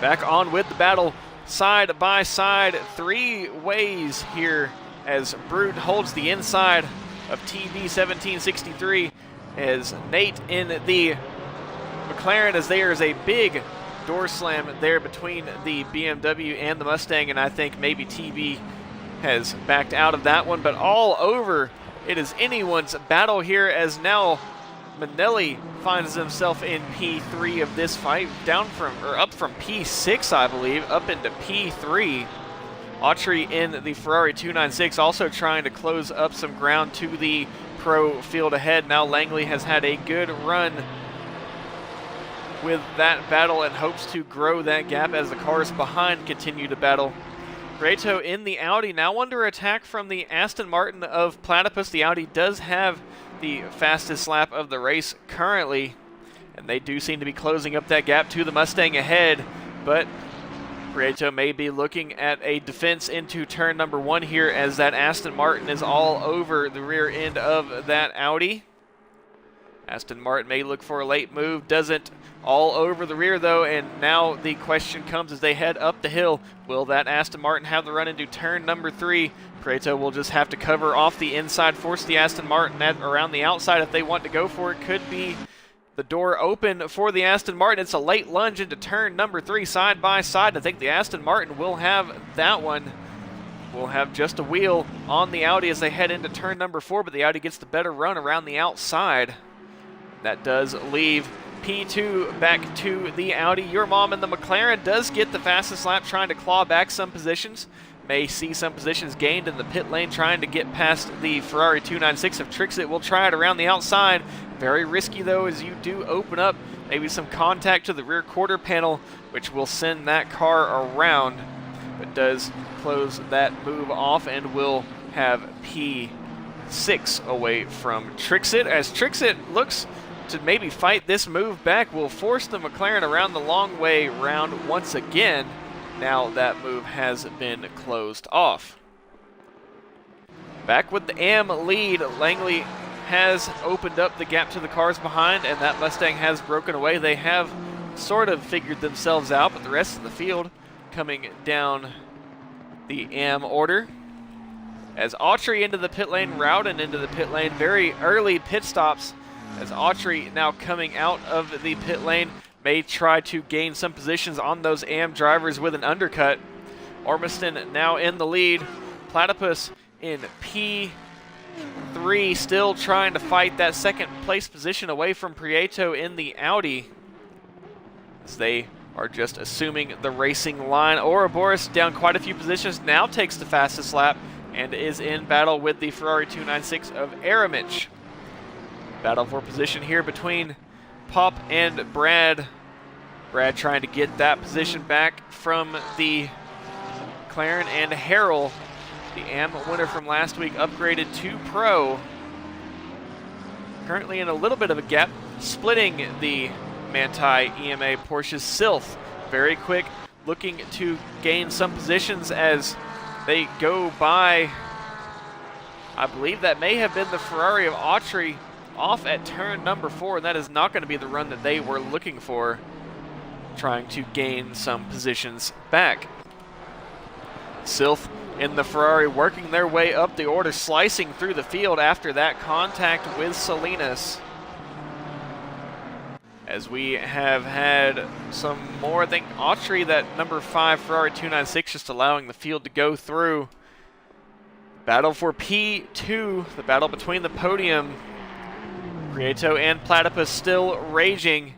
Back on with the battle, side by side, 3 ways here, as Brute holds the inside of TB1763, as Nate in the McLaren, as there is a big door slam there between the BMW and the Mustang, and I think maybe TB has backed out of that one, but all over. It is anyone's battle here, as now Manelli finds himself in P3 of this fight, up from P6, I believe, up into P3. Autry in the Ferrari 296 also trying to close up some ground to the Pro field ahead. Now Langley has had a good run with that battle and hopes to grow that gap as the cars behind continue to battle. Prieto in the Audi, now under attack from the Aston Martin of Platypus. The Audi does have the fastest lap of the race currently, and they do seem to be closing up that gap to the Mustang ahead, but Prieto may be looking at a defense into turn number 1 here, as that Aston Martin is all over the rear end of that Audi. Aston Martin may look for a late move, doesn't. All over the rear though, and now the question comes as they head up the hill, will that Aston Martin have the run into turn number 3? Prieto will just have to cover off the inside, force the Aston Martin around the outside if they want to go for it. Could be the door open for the Aston Martin. It's a late lunge into turn number 3, side by side. I think the Aston Martin will have that one. Will have just a wheel on the Audi as they head into turn number 4, but the Audi gets the better run around the outside. That does leave P2 back to the Audi. Your Mom in the McLaren does get the fastest lap, trying to claw back some positions. May see some positions gained in the pit lane, trying to get past the Ferrari 296 of Trixit. Will try it around the outside. Very risky though, as you do open up maybe some contact to the rear quarter panel, which will send that car around, but does close that move off and will have P6 away from Trixit, as Trixit looks to maybe fight this move back. Will force the McLaren around the long way round once again. Now that move has been closed off. Back with the AM lead, Langley has opened up the gap to the cars behind, and that Mustang has broken away. They have sort of figured themselves out, but the rest of the field coming down the AM order. As Autry into the pit lane, Rowden into the pit lane, very early pit stops, as Autry now coming out of the pit lane, may try to gain some positions on those AM drivers with an undercut. Ormiston now in the lead. Platypus in P3, still trying to fight that second place position away from Prieto in the Audi, as they are just assuming the racing line. Ouroboros down quite a few positions, now takes the fastest lap and is in battle with the Ferrari 296 of Aramich. Battle for position here between Pop and Brad. Brad trying to get that position back from the McLaren, and Harrell, the AM winner from last week, upgraded to Pro. Currently in a little bit of a gap, splitting the Manthey EMA Porsche's Sylph. Very quick, looking to gain some positions as they go by. I believe that may have been the Ferrari of Autry off at turn number 4, and that is not going to be the run that they were looking for, trying to gain some positions back. Sylph in the Ferrari working their way up the order, slicing through the field after that contact with Salinas. As we have had some more, I think Autry, that number 5 Ferrari 296, just allowing the field to go through. Battle for P2, the battle between the podium. Prieto and Platypus still raging.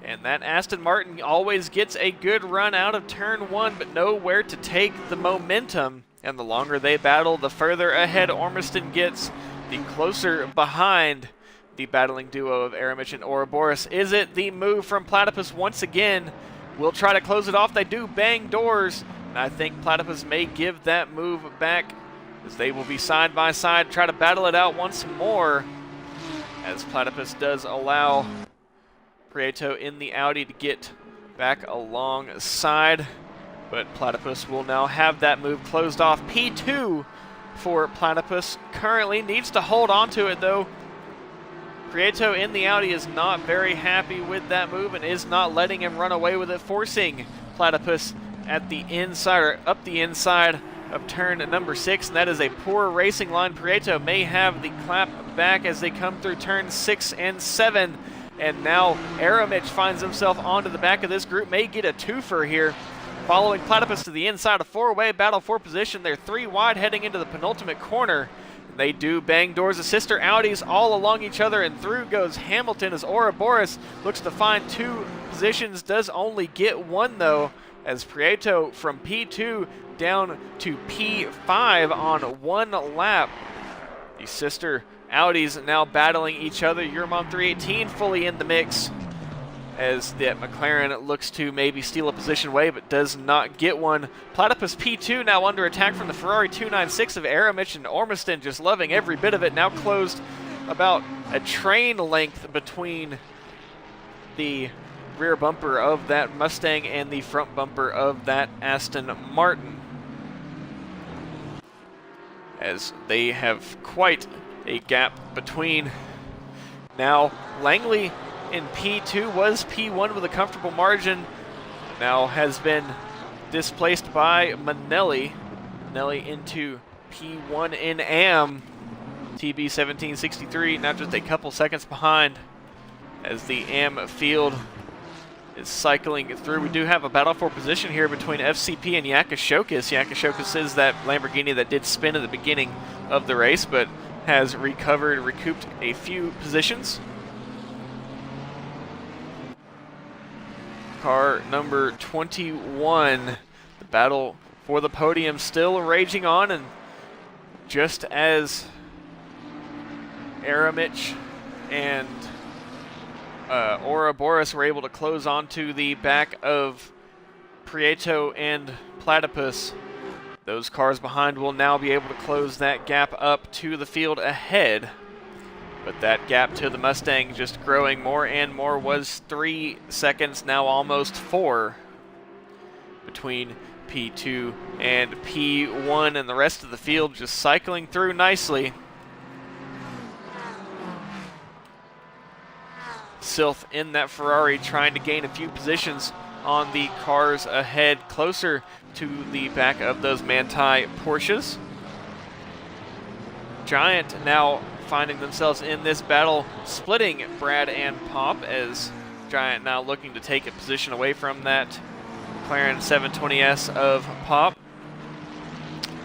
And that Aston Martin always gets a good run out of turn 1, but nowhere to take the momentum. And the longer they battle, the further ahead Ormiston gets, the closer behind the battling duo of Aramich and Ouroboros. Is it the move from Platypus once again? We'll try to close it off. They do bang doors, and I think Platypus may give that move back, as they will be side by side, try to battle it out once more, as Platypus does allow Prieto in the Audi to get back alongside. But Platypus will now have that move closed off. P2 for Platypus currently needs to hold on to it, though. Prieto in the Audi is not very happy with that move and is not letting him run away with it, forcing Platypus at the inside, or up the inside of turn number 6, and that is a poor racing line. Prieto may have the clap back as they come through turn 6 and 7, and now Aramich finds himself onto the back of this group, may get a twofer here. Following Platypus to the inside, a four-way battle for position. They're 3 wide heading into the penultimate corner. They do bang doors of sister Audis all along each other, and through goes Hamilton as Ouroboros looks to find 2 positions, does only get 1 though, as Prieto from P2 down to P5 on 1 lap. The sister Audis now battling each other. Euromom 318 fully in the mix, as that McLaren looks to maybe steal a position away, but does not get one. Platypus P2 now under attack from the Ferrari 296 of Aramich, and Ormiston just loving every bit of it. Now closed about a train length between the rear bumper of that Mustang and the front bumper of that Aston Martin, as they have quite a gap between. Now Langley in P2 was P1 with a comfortable margin, now has been displaced by Manelli. Manelli into P1 in AM. TB 1763 now just a couple seconds behind, as the AM field is cycling through. We do have a battle for position here between FCP and Yakashokis. Yakashokis is that Lamborghini that did spin at the beginning of the race, but has recouped a few positions. Car number 21, the battle for the podium still raging on, and just as Aramich and Ouroboros were able to close onto the back of Prieto and Platypus, those cars behind will now be able to close that gap up to the field ahead. But that gap to the Mustang just growing more and more, was 3 seconds, now almost 4 between P2 and P1, and the rest of the field just cycling through nicely. Sylph in that Ferrari trying to gain a few positions on the cars ahead, closer to the back of those Manthey Porsches. Giant now finding themselves in this battle, splitting Brad and Pop, as Giant now looking to take a position away from that McLaren 720S of Pop.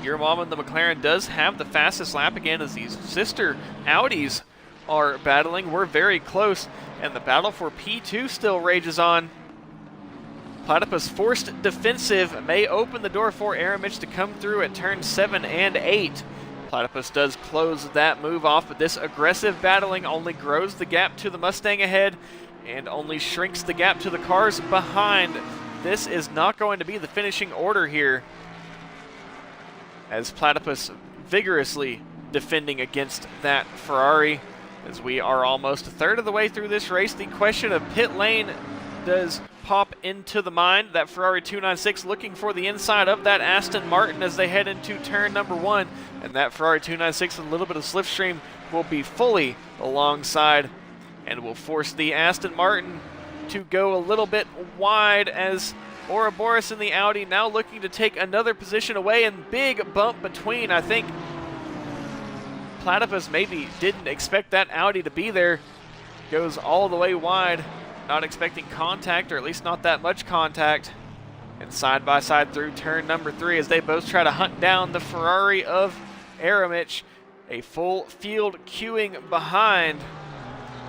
Euromom and the McLaren does have the fastest lap again, as these sister Audis are battling. We're very close, and the battle for P2 still rages on. Platypus forced defensive may open the door for Aramich to come through at turns 7 and 8. Platypus does close that move off, but this aggressive battling only grows the gap to the Mustang ahead and only shrinks the gap to the cars behind. This is not going to be the finishing order here, as Platypus vigorously defending against that Ferrari. As we are almost a third of the way through this race, the question of pit lane does pop into the mind. That Ferrari 296 looking for the inside of that Aston Martin as they head into turn number 1, and that Ferrari 296 with a little bit of slipstream will be fully alongside and will force the Aston Martin to go a little bit wide, as Ouroboros in the Audi now looking to take another position away, and big bump between. I think Platypus maybe didn't expect that Audi to be there. Goes all the way wide, not expecting contact, or at least not that much contact. And side by side through turn number 3 as they both try to hunt down the Ferrari of Aramich. A full field queuing behind,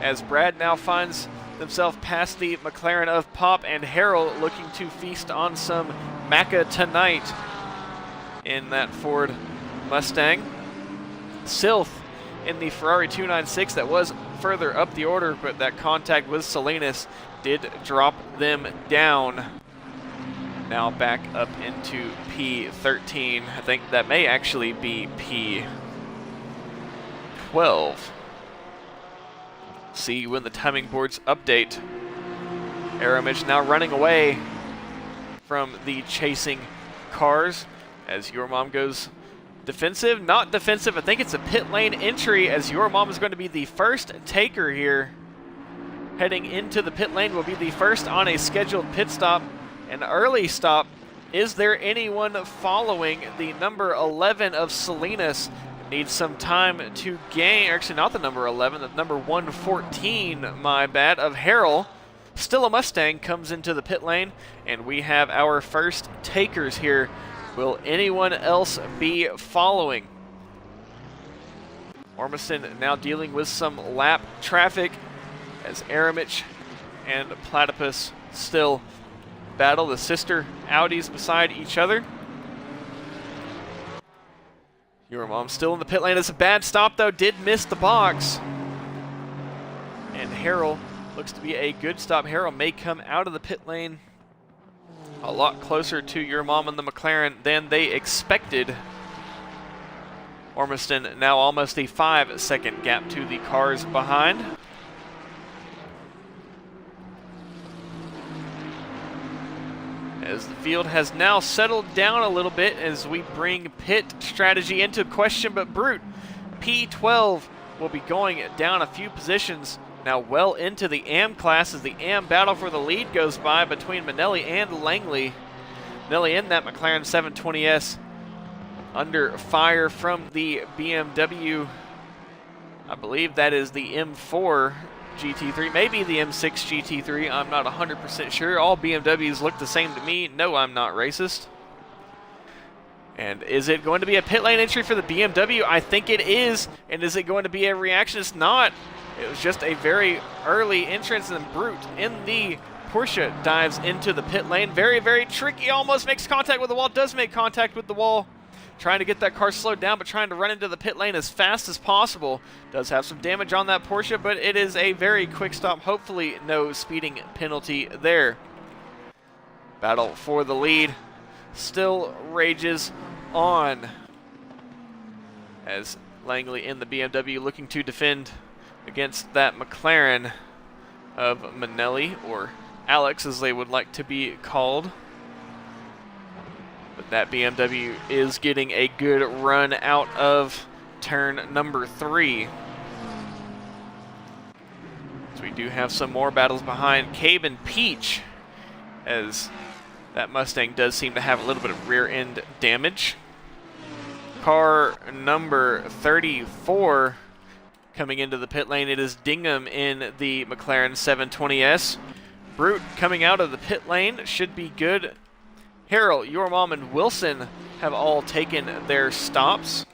as Brad now finds themselves past the McLaren of Pop and Harrell, looking to feast on some Macca tonight in that Ford Mustang. Sylph in the Ferrari 296 that was further up the order, but that contact with Salinas did drop them down. Now back up into P13. I think that may actually be P12. See when the timing boards update. Aramich now running away from the chasing cars as Your Mom goes defensive, not defensive. I think it's a pit lane entry, as Your Mom is going to be the first taker here. Heading into the pit lane will be the first on a scheduled pit stop, an early stop. Is there anyone following the number 11 of Salinas? Needs some time to gain, actually not the number 11, the number 114, my bad, of Harrell. Still a Mustang comes into the pit lane, and we have our first takers here. Will anyone else be following? Ormiston now dealing with some lap traffic as Aramich and Platypus still battle the sister Audis beside each other. Your Mom still in the pit lane. It's a bad stop though, did miss the box. And Harrell looks to be a good stop. Harrell may come out of the pit lane a lot closer to Your Mom and the McLaren than they expected. Ormiston now almost a 5-second gap to the cars behind. As the field has now settled down a little bit as we bring pit strategy into question, but Brute P12 will be going down a few positions now well into the AM class as the AM battle for the lead goes by between Manelli and Langley. Manelli in that McLaren 720S under fire from the BMW. I believe that is the M4 GT3, maybe the M6 GT3. I'm not 100% sure. All BMWs look the same to me. No, I'm not racist. And is it going to be a pit lane entry for the BMW? I think it is. And is it going to be a reaction? It's not. It was just a very early entrance, and Brute in the Porsche dives into the pit lane. Very, very tricky. Almost makes contact with the wall. Does make contact with the wall. Trying to get that car slowed down, but trying to run into the pit lane as fast as possible. Does have some damage on that Porsche, but it is a very quick stop. Hopefully no speeding penalty there. Battle for the lead still rages on as Langley in the BMW looking to defend against that McLaren of Manelli, or Alex as they would like to be called. But that BMW is getting a good run out of turn number 3. So we do have some more battles behind Cabe and Peach, as that Mustang does seem to have a little bit of rear end damage. Car number 34 coming into the pit lane. It is Dingham in the McLaren 720S. Brute coming out of the pit lane should be good. Harrell, Your Mom, and Wilson have all taken their stops.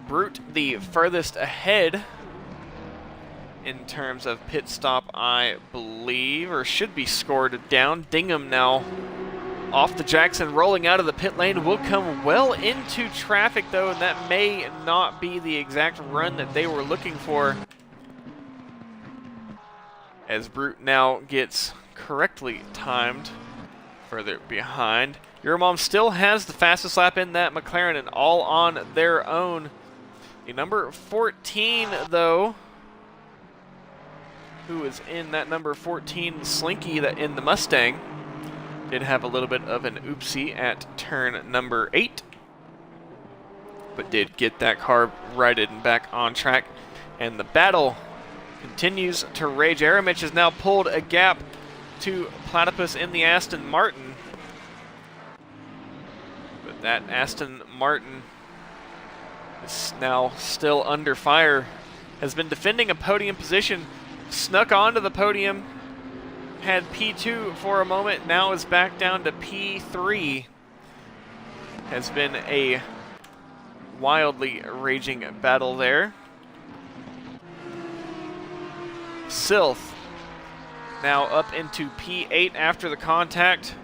Brute the furthest ahead in terms of pit stop I believe, or should be scored down. Dingham now off the Jackson, rolling out of the pit lane, will come well into traffic though, and that may not be the exact run that they were looking for, as Brute now gets correctly timed further behind. Your Mom still has the fastest lap in that McLaren, and all on their own. The number 14 though, who is in that number 14 Slinky that in the Mustang, did have a little bit of an oopsie at turn number 8, but did get that car righted and back on track. And the battle continues to rage. Aramich has now pulled a gap to Platypus in the Aston Martin, but that Aston Martin is now still under fire. Has been defending a podium position, snuck onto the podium, had P2 for a moment, now is back down to P3. Has been a wildly raging battle there. Sylph now up into P8 after the contact.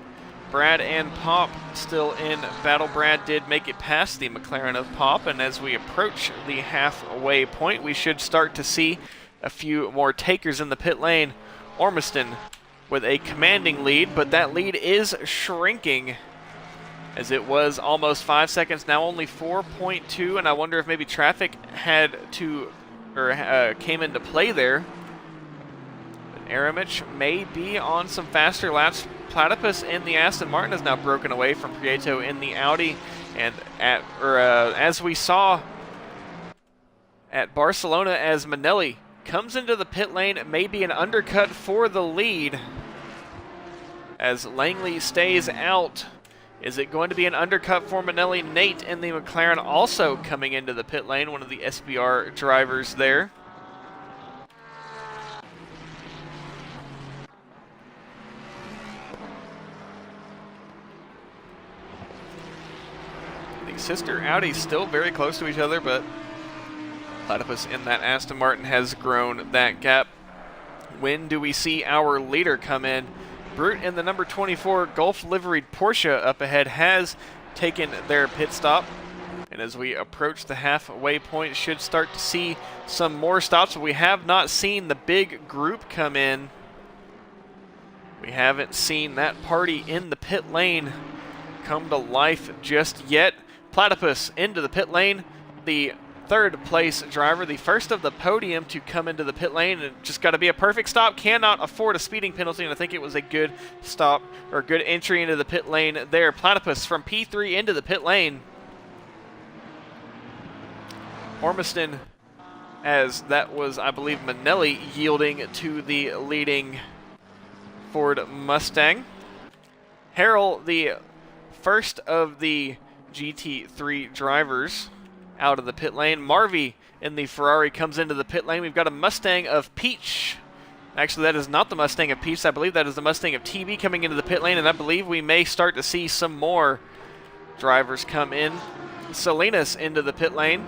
Brad and Pop still in battle. Brad did make it past the McLaren of Pop, and as we approach the halfway point, we should start to see a few more takers in the pit lane. Ormiston with a commanding lead, but that lead is shrinking, as it was almost 5 seconds, now only 4.2, and I wonder if maybe traffic had to, or came into play there. But Aramich may be on some faster laps. Platypus in the Aston Martin has now broken away from Prieto in the Audi, and as we saw at Barcelona, as Manelli comes into the pit lane, maybe an undercut for the lead, as Langley stays out. Is it going to be an undercut for Manelli? Nate in the McLaren also coming into the pit lane, one of the SBR drivers there. The sister Audis still very close to each other, but Platypus in that Aston Martin has grown that gap. When do we see our leader come in? Brute in the number 24 Gulf liveried Porsche up ahead has taken their pit stop. And as we approach the halfway point, should start to see some more stops. But we have not seen the big group come in. We haven't seen that party in the pit lane come to life just yet. Platypus into the pit lane, the third place driver, the first of the podium to come into the pit lane, and just got to be a perfect stop. Cannot afford a speeding penalty, and I think it was a good stop, or good entry into the pit lane there. Platypus from P3 into the pit lane. Ormiston, as that was, I believe, Manelli yielding to the leading Ford Mustang. Harrell, the first of the GT3 drivers, out of the pit lane. Marvy in the Ferrari comes into the pit lane. We've got a Mustang of Peach. Actually, that is not the Mustang of Peach. I believe that is the Mustang of TB coming into the pit lane, and I believe we may start to see some more drivers come in. Salinas into the pit lane,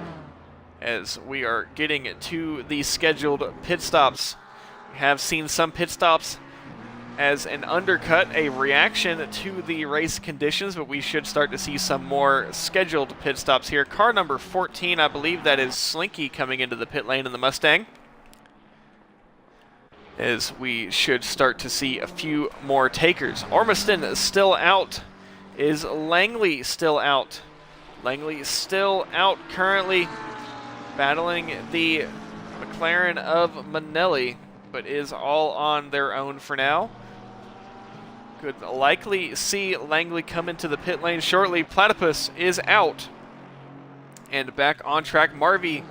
as we are getting to the scheduled pit stops. We have seen some pit stops as an undercut, a reaction to the race conditions, but we should start to see some more scheduled pit stops here. Car number 14, I believe that is Slinky coming into the pit lane in the Mustang, as we should start to see a few more takers. Ormiston is still out. Is Langley still out? Langley is still out currently, battling the McLaren of Manelli, but is all on their own for now. Could likely see Langley come into the pit lane shortly. Platypus is out and back on track. Marvy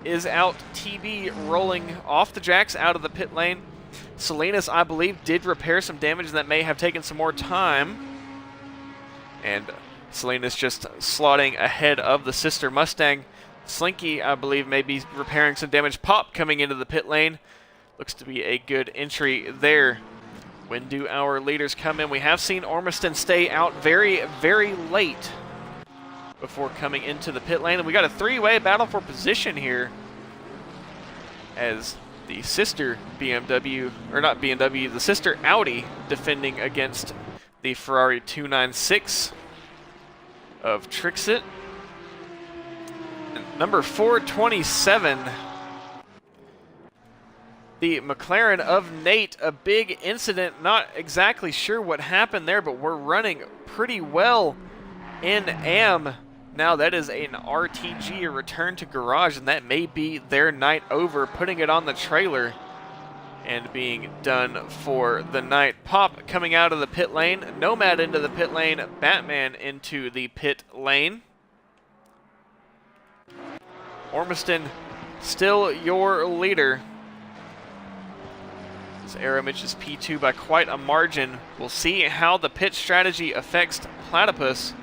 is out. TB rolling off the jacks out of the pit lane. Salinas, I believe, did repair some damage that may have taken some more time. And Salinas just slotting ahead of the sister Mustang. Slinky, I believe, may be repairing some damage. Pop coming into the pit lane. Looks to be a good entry there. When do our leaders come in? We have seen Ormiston stay out very, very late before coming into the pit lane. And we got a three-way battle for position here, as the sister BMW, or not BMW, the sister Audi defending against the Ferrari 296 of Trixit. And number 427, the McLaren of Nate, a big incident. Not exactly sure what happened there, but we're running pretty well in AM. Now that is an RTG, a return to garage, and that may be their night over, putting it on the trailer and being done for the night. Pop coming out of the pit lane, Nomad into the pit lane, Batman into the pit lane. Ormiston still your leader. Aramich is P2 by quite a margin. We'll see how the pit strategy affects Platypus.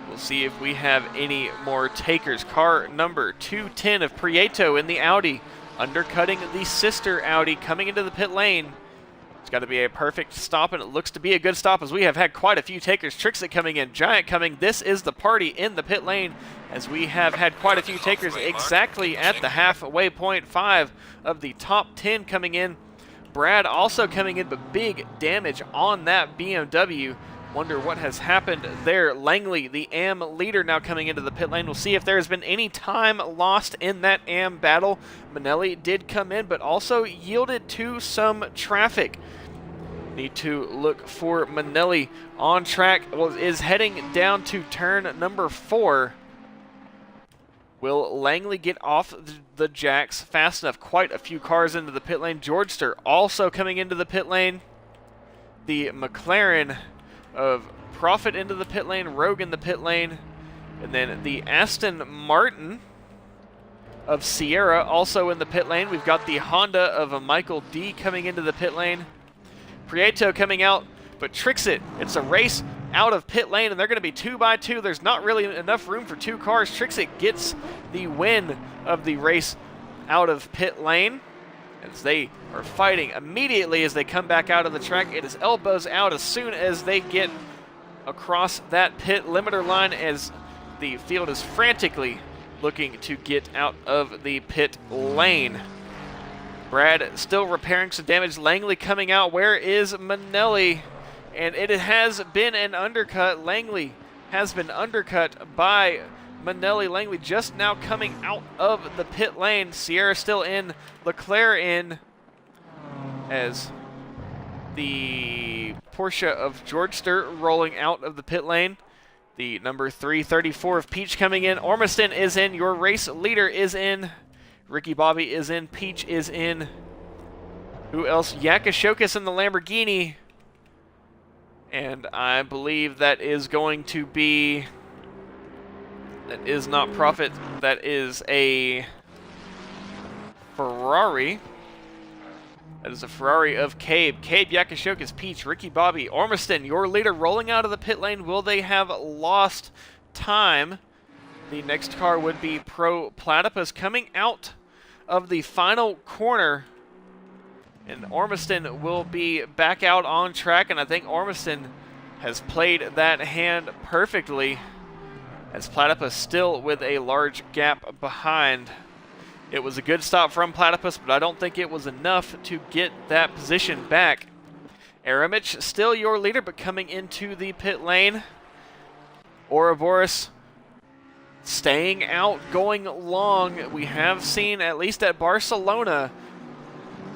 We'll see if we have any more takers. Car number 210 of Prieto in the Audi, undercutting the sister Audi, coming into the pit lane. It's got to be a perfect stop, and it looks to be a good stop as we have had quite a few takers. Trixit coming in, Giant coming. This is the party in the pit lane as we have had quite a few takers exactly at the halfway point. 5 of the top 10 coming in. Brad also coming in, but big damage on that BMW. Wonder what has happened there. Langley, the AM leader, now coming into the pit lane. We'll see if there has been any time lost in that AM battle. Manelli did come in, but also yielded to some traffic. Need to look for Manelli on track. Well, is heading down to turn number 4. Will Langley get off the jacks fast enough? Quite a few cars into the pit lane. Georgester also coming into the pit lane. The McLaren of Profit into the pit lane. Rogue in the pit lane. And then the Aston Martin of Sierra also in the pit lane. We've got the Honda of a Michael D coming into the pit lane. Prieto coming out, but Trixit. It's a race out of pit lane, and they're going to be 2 by 2. There's not really enough room for 2 cars. Trixit gets the win of the race out of pit lane as they are fighting immediately as they come back out of the track. It is elbows out as soon as they get across that pit limiter line as the field is frantically looking to get out of the pit lane. Brad still repairing some damage. Langley coming out. Where is Manelli? And it has been an undercut. Langley has been undercut by Manelli. Langley just now coming out of the pit lane. Sierra still in. Leclerc in as the Porsche of Georgester rolling out of the pit lane. The number 334 of Peach coming in. Ormiston is in. Your race leader is in. Ricky Bobby is in. Peach is in. Who else? Yakashokis in the Lamborghini. And I believe that is going to be... That is not Profit. That is a Ferrari. That is a Ferrari of Cabe. Cabe, Yakashokis, Peach, Ricky Bobby, Ormiston, your leader rolling out of the pit lane. Will they have lost time? The next car would be Pro Platypus coming out of the final corner. And Ormiston will be back out on track, and I think Ormiston has played that hand perfectly as Platypus still with a large gap behind. It was a good stop from Platypus, but I don't think it was enough to get that position back. Aramich still your leader, but coming into the pit lane. Ouroboros staying out, going long. We have seen, at least at Barcelona,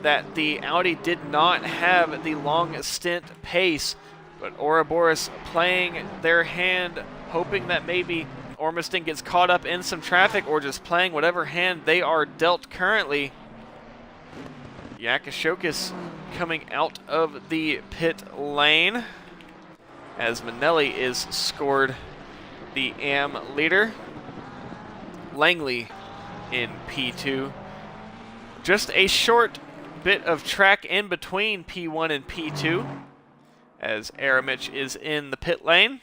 that the Audi did not have the long stint pace, but Ouroboros playing their hand, hoping that maybe Ormiston gets caught up in some traffic or just playing whatever hand they are dealt currently. Yakashokis coming out of the pit lane as Manelli is scored the AM leader. Langley in P2. Just a short bit of track in between P1 and P2 as Aramich is in the pit lane.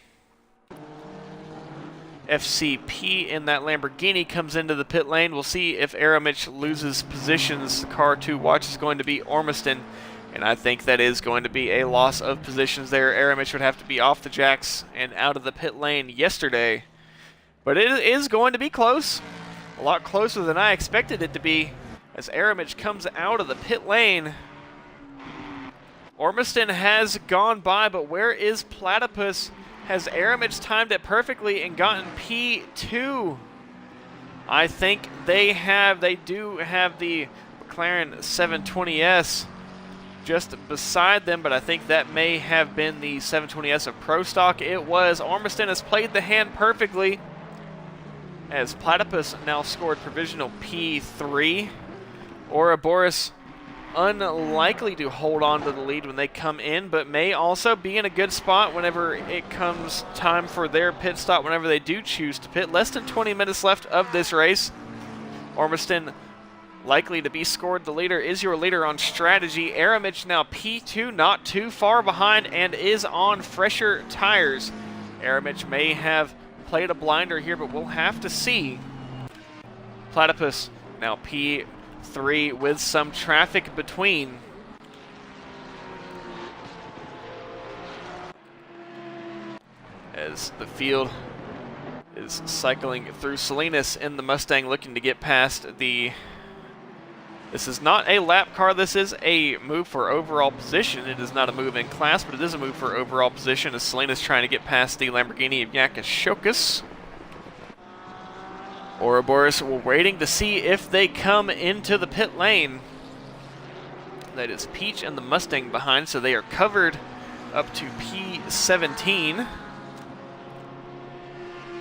FCP in that Lamborghini comes into the pit lane. We'll see if Aramich loses positions. The car to watch is going to be Ormiston, and I think that is going to be a loss of positions there. Aramich would have to be off the jacks and out of the pit lane yesterday, but it is going to be close. A lot closer than I expected it to be as Aramich comes out of the pit lane. Ormiston has gone by, but where is Platypus? Has Aramich timed it perfectly and gotten P2? I think they do have the McLaren 720S just beside them, but I think that may have been the 720S of Pro Stock. It was. Ormiston has played the hand perfectly, as Platypus now scored provisional P3. Ouroboros unlikely to hold on to the lead when they come in, but may also be in a good spot whenever it comes time for their pit stop, whenever they do choose to pit. Less than 20 minutes left of this race. Ormiston likely to be scored. The leader is your leader on strategy. Aramich now P2, not too far behind, and is on fresher tires. Aramich may have played a blinder here, but we'll have to see. Platypus now P3 with some traffic between. As the field is cycling through Salinas in the Mustang, looking to get past the... This is not a lap car, this is a move for overall position. It is not a move in class, but it is a move for overall position, as Salinas trying to get past the Lamborghini of Yakashokas. Ouroboros, we're waiting to see if they come into the pit lane. That is Peach and the Mustang behind, so they are covered up to P17.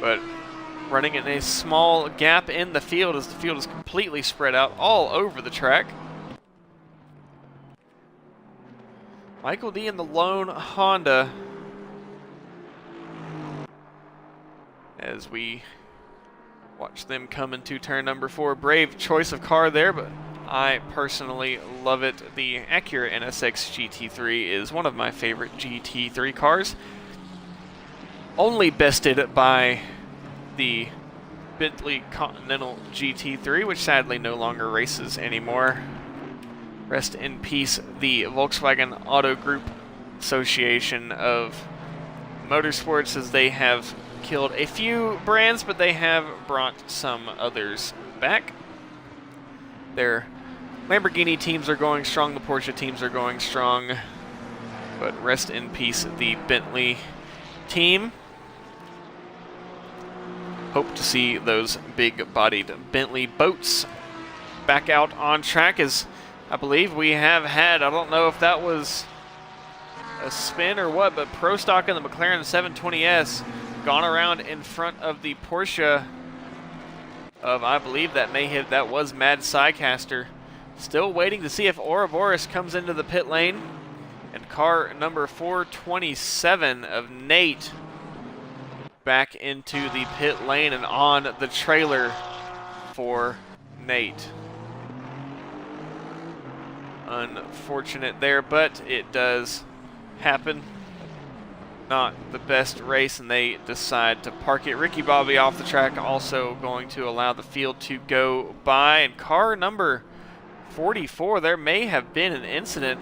But running in a small gap in the field, as the field is completely spread out all over the track. Michael D in the lone Honda, as we watch them come into turn number 4. Brave choice of car there, but I personally love it. The Acura NSX GT3 is one of my favorite GT3 cars. Only bested by the Bentley Continental GT3, which sadly no longer races anymore. Rest in peace, the Volkswagen Auto Group Association of Motorsports, as they have killed a few brands, but they have brought some others back. Their Lamborghini teams are going strong, the Porsche teams are going strong, but rest in peace, the Bentley team. Hope to see those big-bodied Bentley boats back out on track, as I believe we have had, I don't know if that was a spin or what, but Pro Stock and the McLaren 720S gone around in front of the Porsche of, I believe that was Mad Psycaster. Still waiting to see if Ouroboros comes into the pit lane. And car number 427 of Nate back into the pit lane and on the trailer for Nate. Unfortunate there, but it does happen. Not the best race, and they decide to park it. Ricky Bobby off the track, also going to allow the field to go by. And car number 44, there may have been an incident.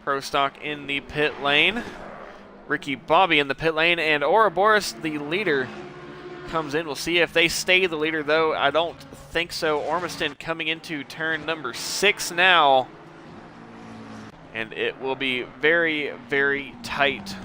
Pro Stock in the pit lane. Ricky Bobby in the pit lane, and Ouroboros, the leader, comes in. We'll see if they stay the leader, though. I don't think so. Ormiston coming into turn number 6 now. And it will be very, very tight.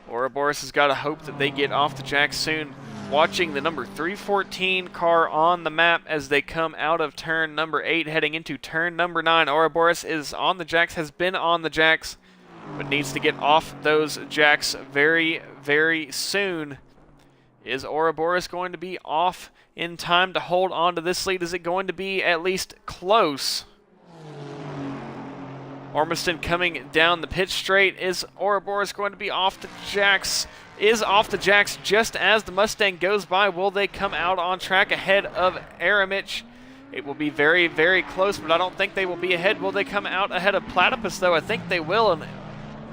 Ouroboros has got to hope that they get off the jack soon. Watching the number 314 car on the map as they come out of turn number 8, heading into turn number 9. Ouroboros is on the jacks, has been on the jacks, but needs to get off those jacks very, very soon. Is Ouroboros going to be off in time to hold on to this lead? Is it going to be at least close? Ormiston coming down the pit straight. Is Ouroboros going to be off the jacks? Is off the jacks just as the Mustang goes by. Will they come out on track ahead of Aramich? It will be very, very close, but I don't think they will be ahead. Will they come out ahead of Platypus, though? I think they will, and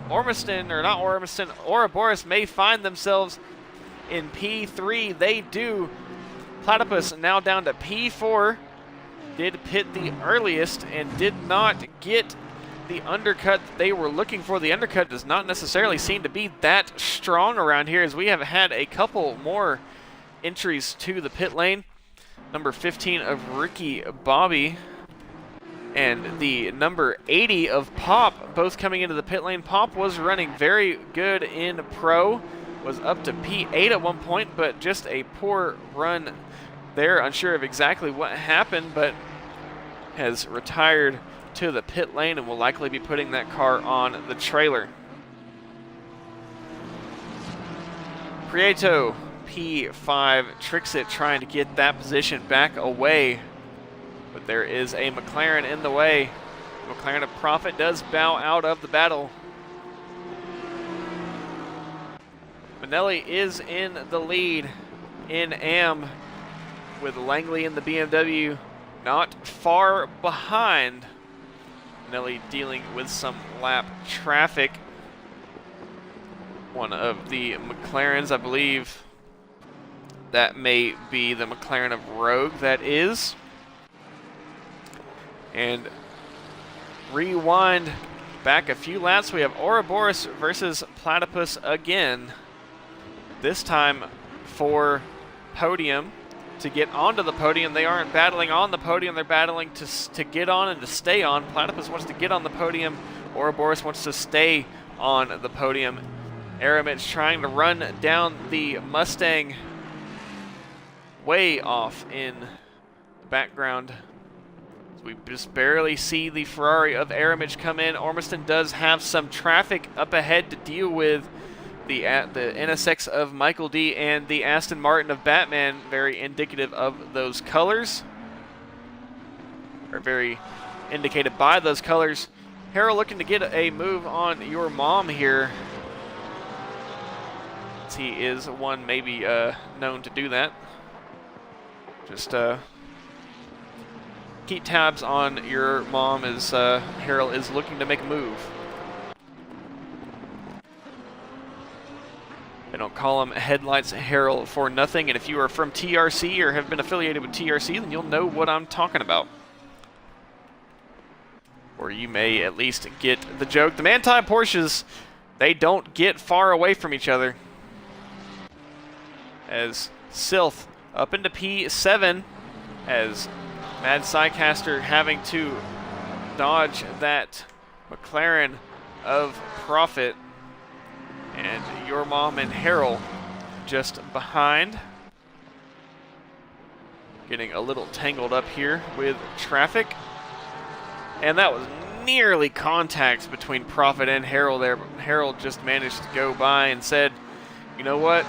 Ouroboros may find themselves in P3. They do. Platypus now down to P4. Did pit the earliest and did not get the undercut they were looking for. The undercut does not necessarily seem to be that strong around here, as we have had a couple more entries to the pit lane. number 15 of Ricky Bobby and the number 80 of Pop, both coming into the pit lane. Pop was running very good in pro, was up to P8 at one point, but just a poor run there. Unsure of exactly what happened, but has retired to the pit lane and will likely be putting that car on the trailer. Prieto, P5, Trixit trying to get that position back away, but there is a McLaren in the way. McLaren of Profit does bow out of the battle. Manelli is in the lead in AM, with Langley in the BMW not far behind. Manelli dealing with some lap traffic. One of the McLarens, I believe that may be the McLaren of Rogue, that is. And rewind back a few laps, we have Ouroboros versus Platypus again. This time for podium. To get onto the podium, they aren't battling on the podium, they're battling to get on and to stay on. Platypus wants to get on the podium, Ouroboros wants to stay on the podium. Aramich trying to run down the Mustang way off in the background. We just barely see the Ferrari of Aramich come in. Ormiston does have some traffic up ahead to deal with. The NSX of Michael D and the Aston Martin of Batman, very indicative of those colors, or very indicated by those colors. Harold looking to get a move on your mom here. He is one maybe known to do that. Just keep tabs on your mom as Harold is looking to make a move. They don't call him Headlights Harold for nothing, and if you are from TRC or have been affiliated with TRC, then you'll know what I'm talking about. Or you may at least get the joke. The Manti Porsches, they don't get far away from each other. As Sylph up into P7, as Mad Psycaster having to dodge that McLaren of Profit. And your mom and Harold just behind. Getting a little tangled up here with traffic. And that was nearly contact between Profit and Harold there, but Harold just managed to go by and said, you know what,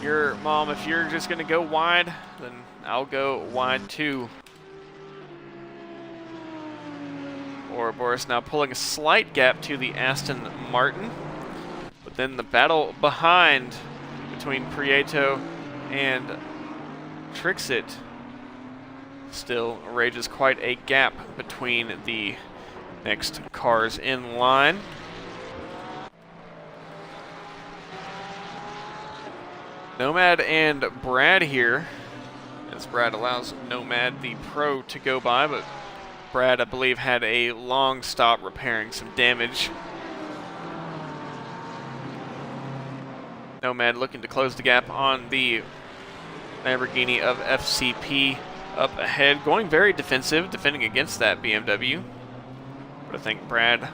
your mom, if you're just going to go wide, then I'll go wide too. Ouroboros now pulling a slight gap to the Aston Martin. But then the battle behind between Prieto and Trixit still rages quite a gap between the next cars in line. Nomad and Brad here, as Brad allows Nomad the Pro to go by, but Brad, I believe, had a long stop repairing some damage. Nomad looking to close the gap on the Lamborghini of FCP up ahead. Going very defensive, defending against that BMW. But I think Brad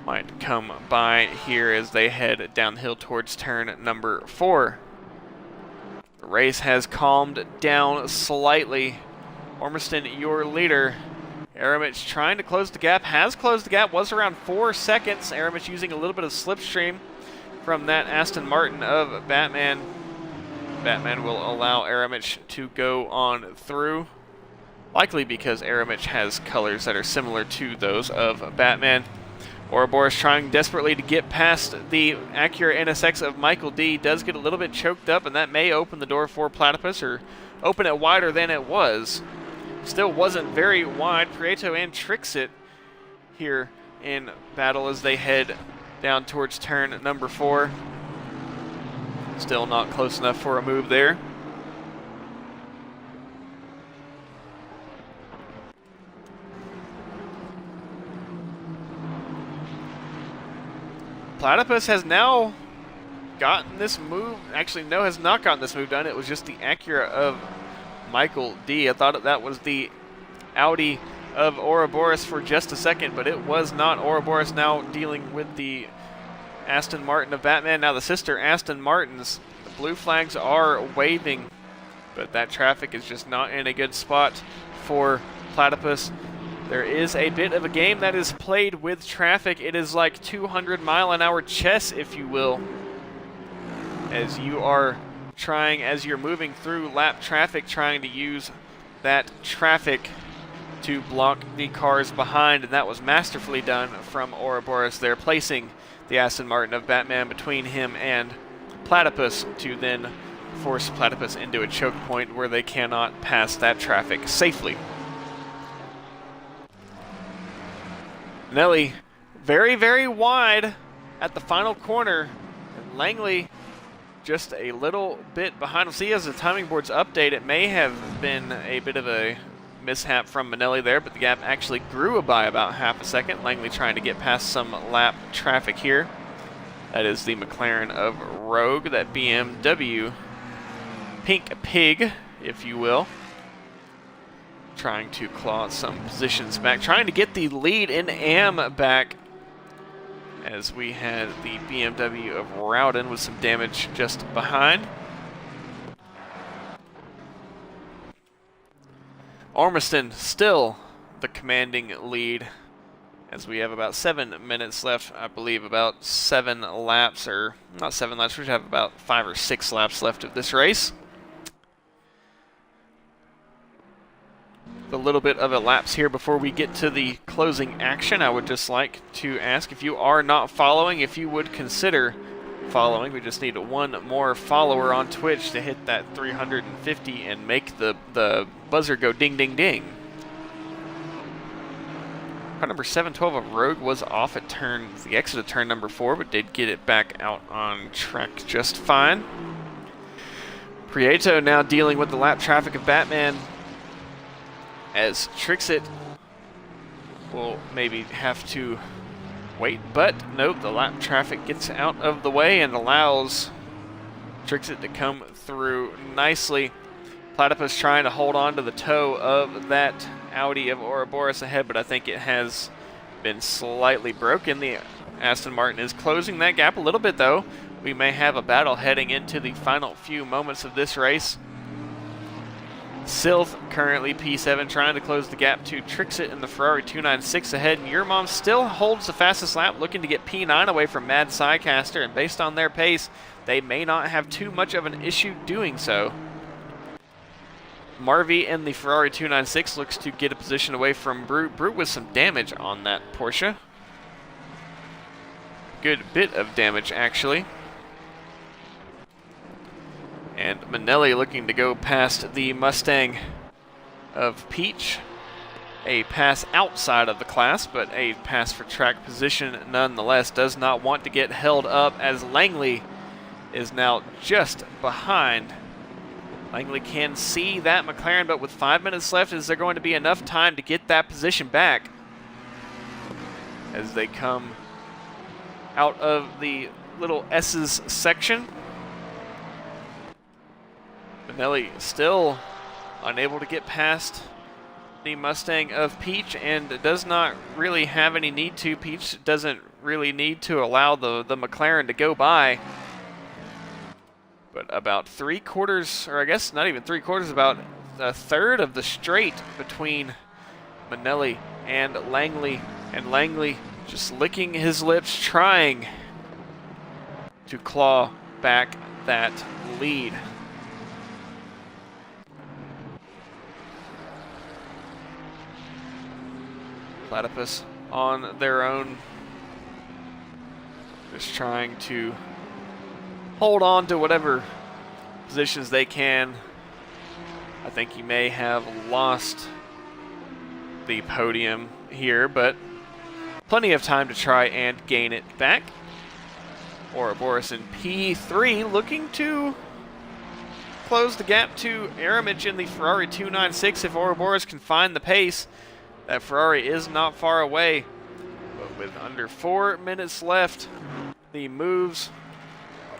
might come by here as they head downhill towards turn number 4. The race has calmed down slightly. Ormiston, your leader. Aramich trying to close the gap. Has closed the gap. Was around 4 seconds. Aramich using a little bit of slipstream from that Aston Martin of Batman. Batman will allow Aramich to go on through, likely because Aramich has colors that are similar to those of Batman. Ouroboros trying desperately to get past the Acura NSX of Michael D. Does get a little bit choked up, and that may open the door for Platypus, or open it wider than it was. Still wasn't very wide. Prieto and Trixit here in battle as they head down towards turn number 4. Still not close enough for a move there. Platypus has now gotten this move. Actually, no, has not gotten this move done. It was just the Acura of Michael D. I thought that was the Audi of Ouroboros for just a second, but it was not. Ouroboros now dealing with the Aston Martin of Batman. Now the sister Aston Martins, the blue flags are waving, but that traffic is just not in a good spot for Platypus. There is a bit of a game that is played with traffic. It is like 200-mile-an-hour chess, if you will, as you are trying, as you're moving through lap traffic, trying to use that traffic to block the cars behind, and that was masterfully done from Ouroboros there, placing the Aston Martin of Batman between him and Platypus to then force Platypus into a choke point where they cannot pass that traffic safely. Nelly very, very wide at the final corner, and Langley just a little bit behind. We'll see as the timing boards update, it may have been a bit of a mishap from Manelli there, but the gap actually grew by about half a second. Langley trying to get past some lap traffic here. That is the McLaren of Rogue, that BMW Pink Pig, if you will. Trying to claw some positions back, trying to get the lead in AM back, as we had the BMW of Rowden with some damage just behind. Ormiston still the commanding lead, as we have about 7 minutes left. I believe about 7 laps, or not 7 laps, we should have about 5 or 6 laps left of this race. A little bit of a lapse here before we get to the closing action. I would just like to ask, if you are not following, if you would consider following. We just need one more follower on Twitch to hit that 350 and make the buzzer go ding ding ding. Car number 712 of Rogue was off at the exit of turn number 4, but did get it back out on track just fine. Prieto now dealing with the lap traffic of Batman, as Trixit will maybe have to wait, but nope, the lap traffic gets out of the way and allows Trixit to come through nicely. Platypus trying to hold on to the toe of that Audi of Ouroboros ahead, but I think it has been slightly broken. The Aston Martin is closing that gap a little bit, though. We may have a battle heading into the final few moments of this race. Sylph currently P7 trying to close the gap to Trixit in the Ferrari 296 ahead, and Your Mom still holds the fastest lap, looking to get P9 away from Mad Psycaster, and based on their pace, they may not have too much of an issue doing so. Marvy in the Ferrari 296 looks to get a position away from Brute. Brute with some damage on that Porsche. Good bit of damage, actually. And Manelli looking to go past the Mustang of Peach. A pass outside of the class, but a pass for track position nonetheless. Does not want to get held up, as Langley is now just behind. Langley can see that McLaren, but with 5 minutes left, is there going to be enough time to get that position back as they come out of the little S's section? Manelli still unable to get past the Mustang of Peach, and does not really have any need to. Peach doesn't really need to allow the McLaren to go by. But about 3/4, or I guess not even 3/4, about a third of the straight between Manelli and Langley just licking his lips, trying to claw back that lead. Platypus on their own, just trying to hold on to whatever positions they can. I think he may have lost the podium here, but plenty of time to try and gain it back. Ouroboros in P3 looking to close the gap to Aramich in the Ferrari 296 if Ouroboros can find the pace. That Ferrari is not far away, but with under 4 minutes left, the moves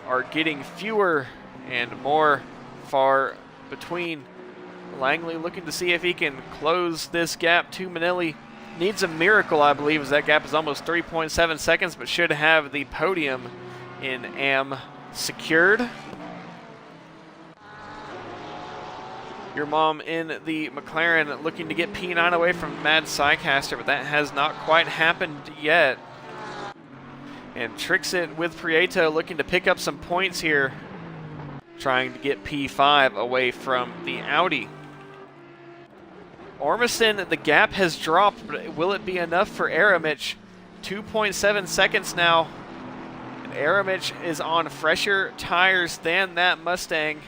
are getting fewer and more far between. Langley looking to see if he can close this gap to Manelli. Needs a miracle, I believe, as that gap is almost 3.7 seconds, but should have the podium in AM secured. Your mom in the McLaren looking to get P9 away from Mad Psycaster, but that has not quite happened yet. And Tricks It with Prieto looking to pick up some points here, trying to get P5 away from the Audi. Ormiston, the gap has dropped, but will it be enough for Aramich? 2.7 seconds now. And Aramich is on fresher tires than that Mustang.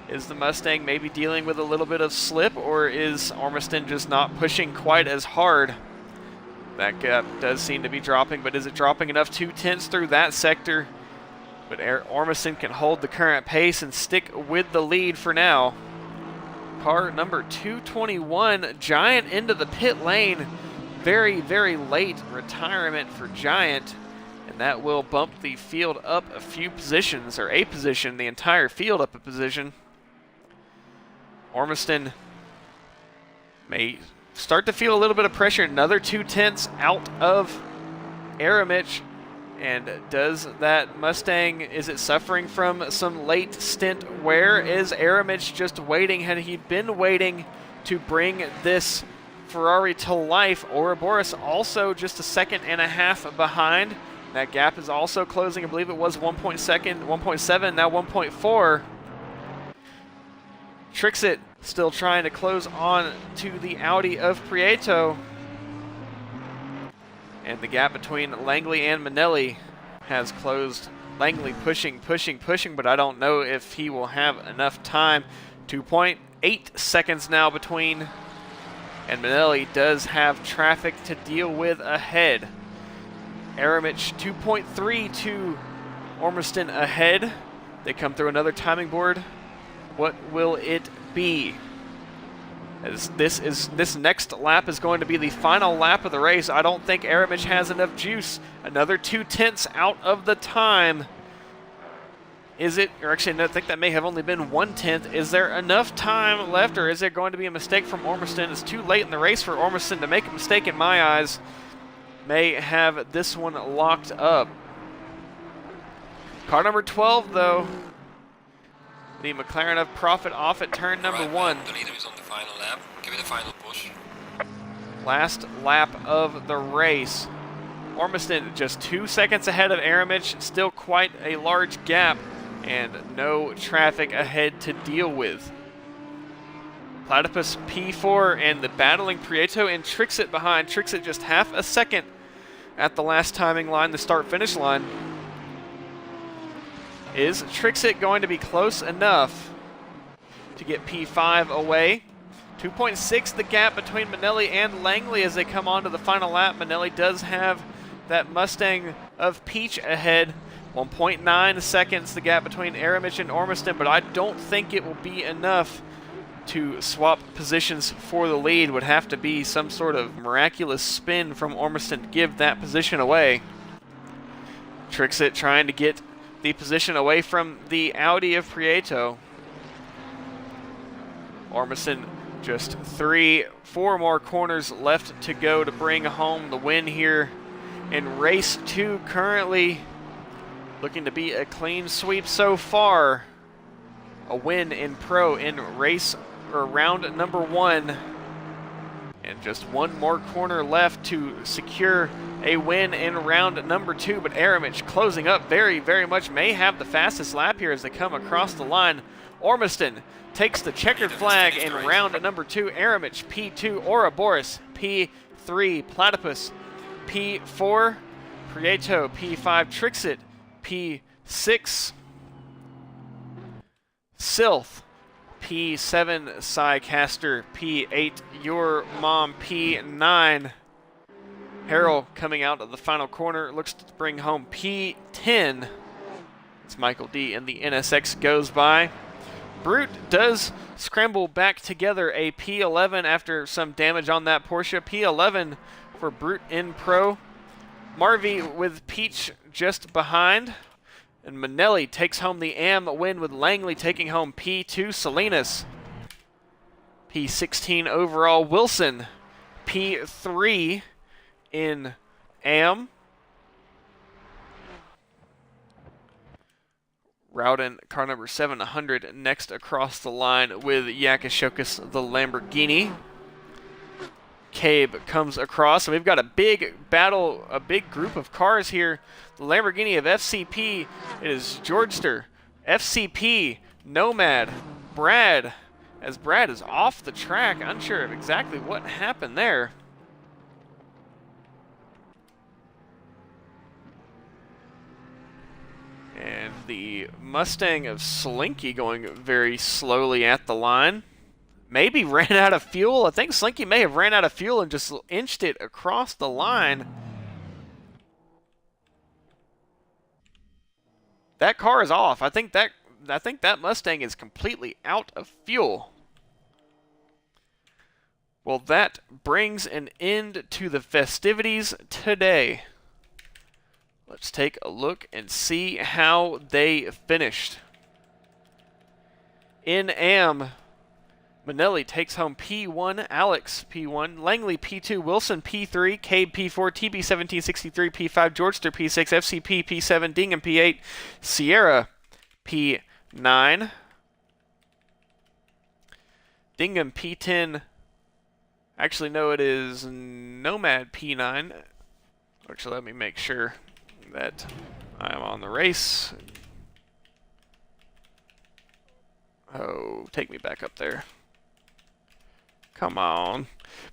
Is the Mustang maybe dealing with a little bit of slip, or is Ormiston just not pushing quite as hard? That gap does seem to be dropping, but is it dropping enough? 2/10 through that sector. But Ormiston can hold the current pace and stick with the lead for now. Car number 221, Giant into the pit lane. Very, very late retirement for Giant. And that will bump the field up a few positions, or a position, the entire field up a position. Ormiston may start to feel a little bit of pressure. Another 2/10 out of Aramich. And does that Mustang, is it suffering from some late stint wear? Is Aramich just waiting? Had he been waiting to bring this Ferrari to life? Ouroboros also just a second and a half behind. That gap is also closing. I believe it was 1.7, now 1.4. Tricks It still trying to close on to the Audi of Prieto. And the gap between Langley and Manelli has closed. Langley pushing, but I don't know if he will have enough time. 2.8 seconds now between. And Manelli does have traffic to deal with ahead. Aramich 2.3 to Ormiston ahead. They come through another timing board. What will it be? As this next lap is going to be the final lap of the race. I don't think Aramich has enough juice. Another 2/10 out of the time. Is it, or actually no, I think that may have only been 1/10. Is there enough time left, or is there going to be a mistake from Ormiston? It's too late in the race for Ormiston to make a mistake in my eyes. May have this one locked up. Car number 12 though. The McLaren of Profit off at turn number 1. The leader is on the final lap. Give it a final push. Last lap of the race. Ormiston just 2 seconds ahead of Aramich. Still quite a large gap and no traffic ahead to deal with. Platypus P4 and the battling Prieto and Tricks It behind. Tricks It just half a second at the last timing line, the start-finish line. Is Tricks It going to be close enough to get P5 away? 2.6 the gap between Manelli and Langley as they come onto the final lap. Manelli does have that Mustang of Peach ahead. 1.9 seconds the gap between Aramich and Ormiston, but I don't think it will be enough to swap positions for the lead. Would have to be some sort of miraculous spin from Ormiston to give that position away. Tricks It trying to get the position away from the Audi of Prieto. Ormiston just 4 more corners left to go to bring home the win here in race 2. Currently looking to be a clean sweep so far. A win in pro in race or round number 1. And just 1 more corner left to secure a win in round number 2. But Aramich closing up very, very much. May have the fastest lap here as they come across the line. Ormiston takes the checkered flag in round number 2. Aramich P2, Ouroboros P3, Platypus P4, Prieto P5, Tricks It P6, Sylph P7, Psycaster P8, Your Mom P9. Harrell coming out of the final corner looks to bring home P10 as Michael D and the NSX goes by. Brute does scramble back together a P11 after some damage on that Porsche. P11 for Brute in pro. Marvy with Peach just behind. And Manelli takes home the AM win with Langley taking home P2. Salinas P16 overall. Wilson, P3 in AM. Rowden, car number 700, next across the line with Yakashokis, the Lamborghini. Cabe comes across, and we've got a big battle, a big group of cars here. The Lamborghini of FCP, it is Georgester, FCP, Nomad, Brad, as Brad is off the track, unsure of exactly what happened there. And the Mustang of Slinky going very slowly at the line. Maybe ran out of fuel. I think Slinky may have ran out of fuel and just inched it across the line. That car is off. I think that Mustang is completely out of fuel. Well, that brings an end to the festivities today. Let's take a look and see how they finished. In AM, Manelli takes home P1, Alex P1, Langley P2, Wilson P3, Cabe P4, TB1763 P5, Georgester P6, FCP P7, Dingham P8, Sierra P9, Dingham P10, actually no, it is Nomad P9. Actually, let me make sure that I am on the race. Oh, take me back up there. Come on.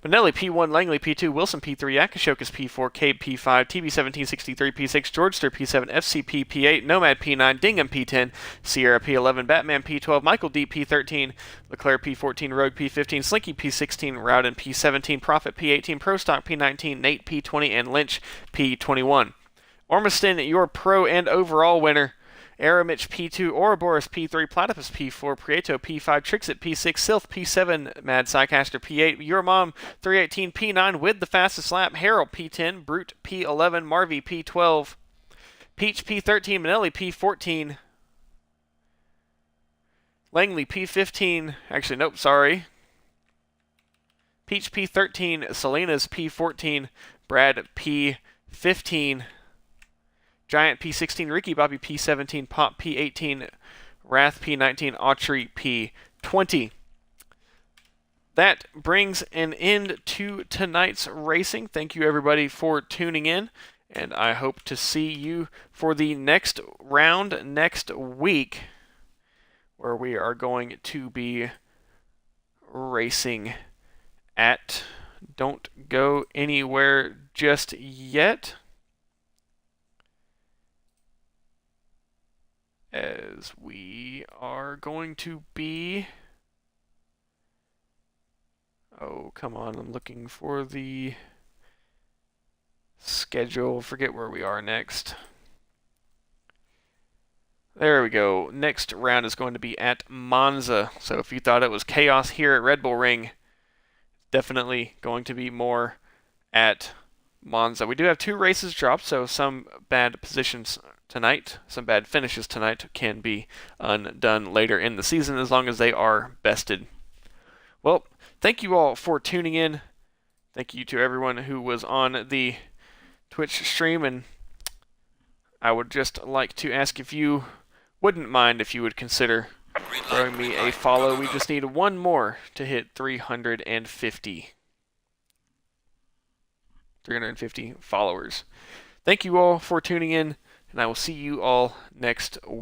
Manelli P1, Langley P2, Wilson P3, Yakashokis P4, Cabe P5, TB1763 P6, Georgester P7, FCP P8, Nomad P9, Dingham P10, Sierra P11, Batman P12, Michael D P13, Leclerc P14, Rogue P15, Slinky P16, Rowden P17, Prophet P18, Prostock P19, Nate P20, and Lynch P21. Ormiston, your pro and overall winner. Aramich P2, Ouroboros P3, Platypus P4, Prieto P5, Trixit P6, Sylph P7, Mad Psycaster P8, Your Mom 318 P9 with the fastest lap, Harold P10, Brute P11, Marvy P12, Peach P13, Manelli P14, Langley P15, actually nope, sorry, Peach P13, Selena's P14, Brad P15, Giant P16, Ricky Bobby P17, Pop P18, Wrath P19, Autry P20. That brings an end to tonight's racing. Thank you everybody for tuning in, and I hope to see you for the next round next week, where we are going to be racing at, don't go anywhere just yet, as we are going to be, oh come on, I'm looking for the schedule, forget where we are next. There we go. Next round is going to be at Monza, so if you thought it was chaos here at Red Bull Ring, definitely going to be more at Monza. We do have 2 races dropped, so some bad positions tonight, some bad finishes tonight can be undone later in the season as long as they are bested. Well, thank you all for tuning in. Thank you to everyone who was on the Twitch stream, and I would just like to ask if you wouldn't mind if you would consider throwing me a follow. We just need one more to hit 350 followers. Thank you all for tuning in, and I will see you all next week.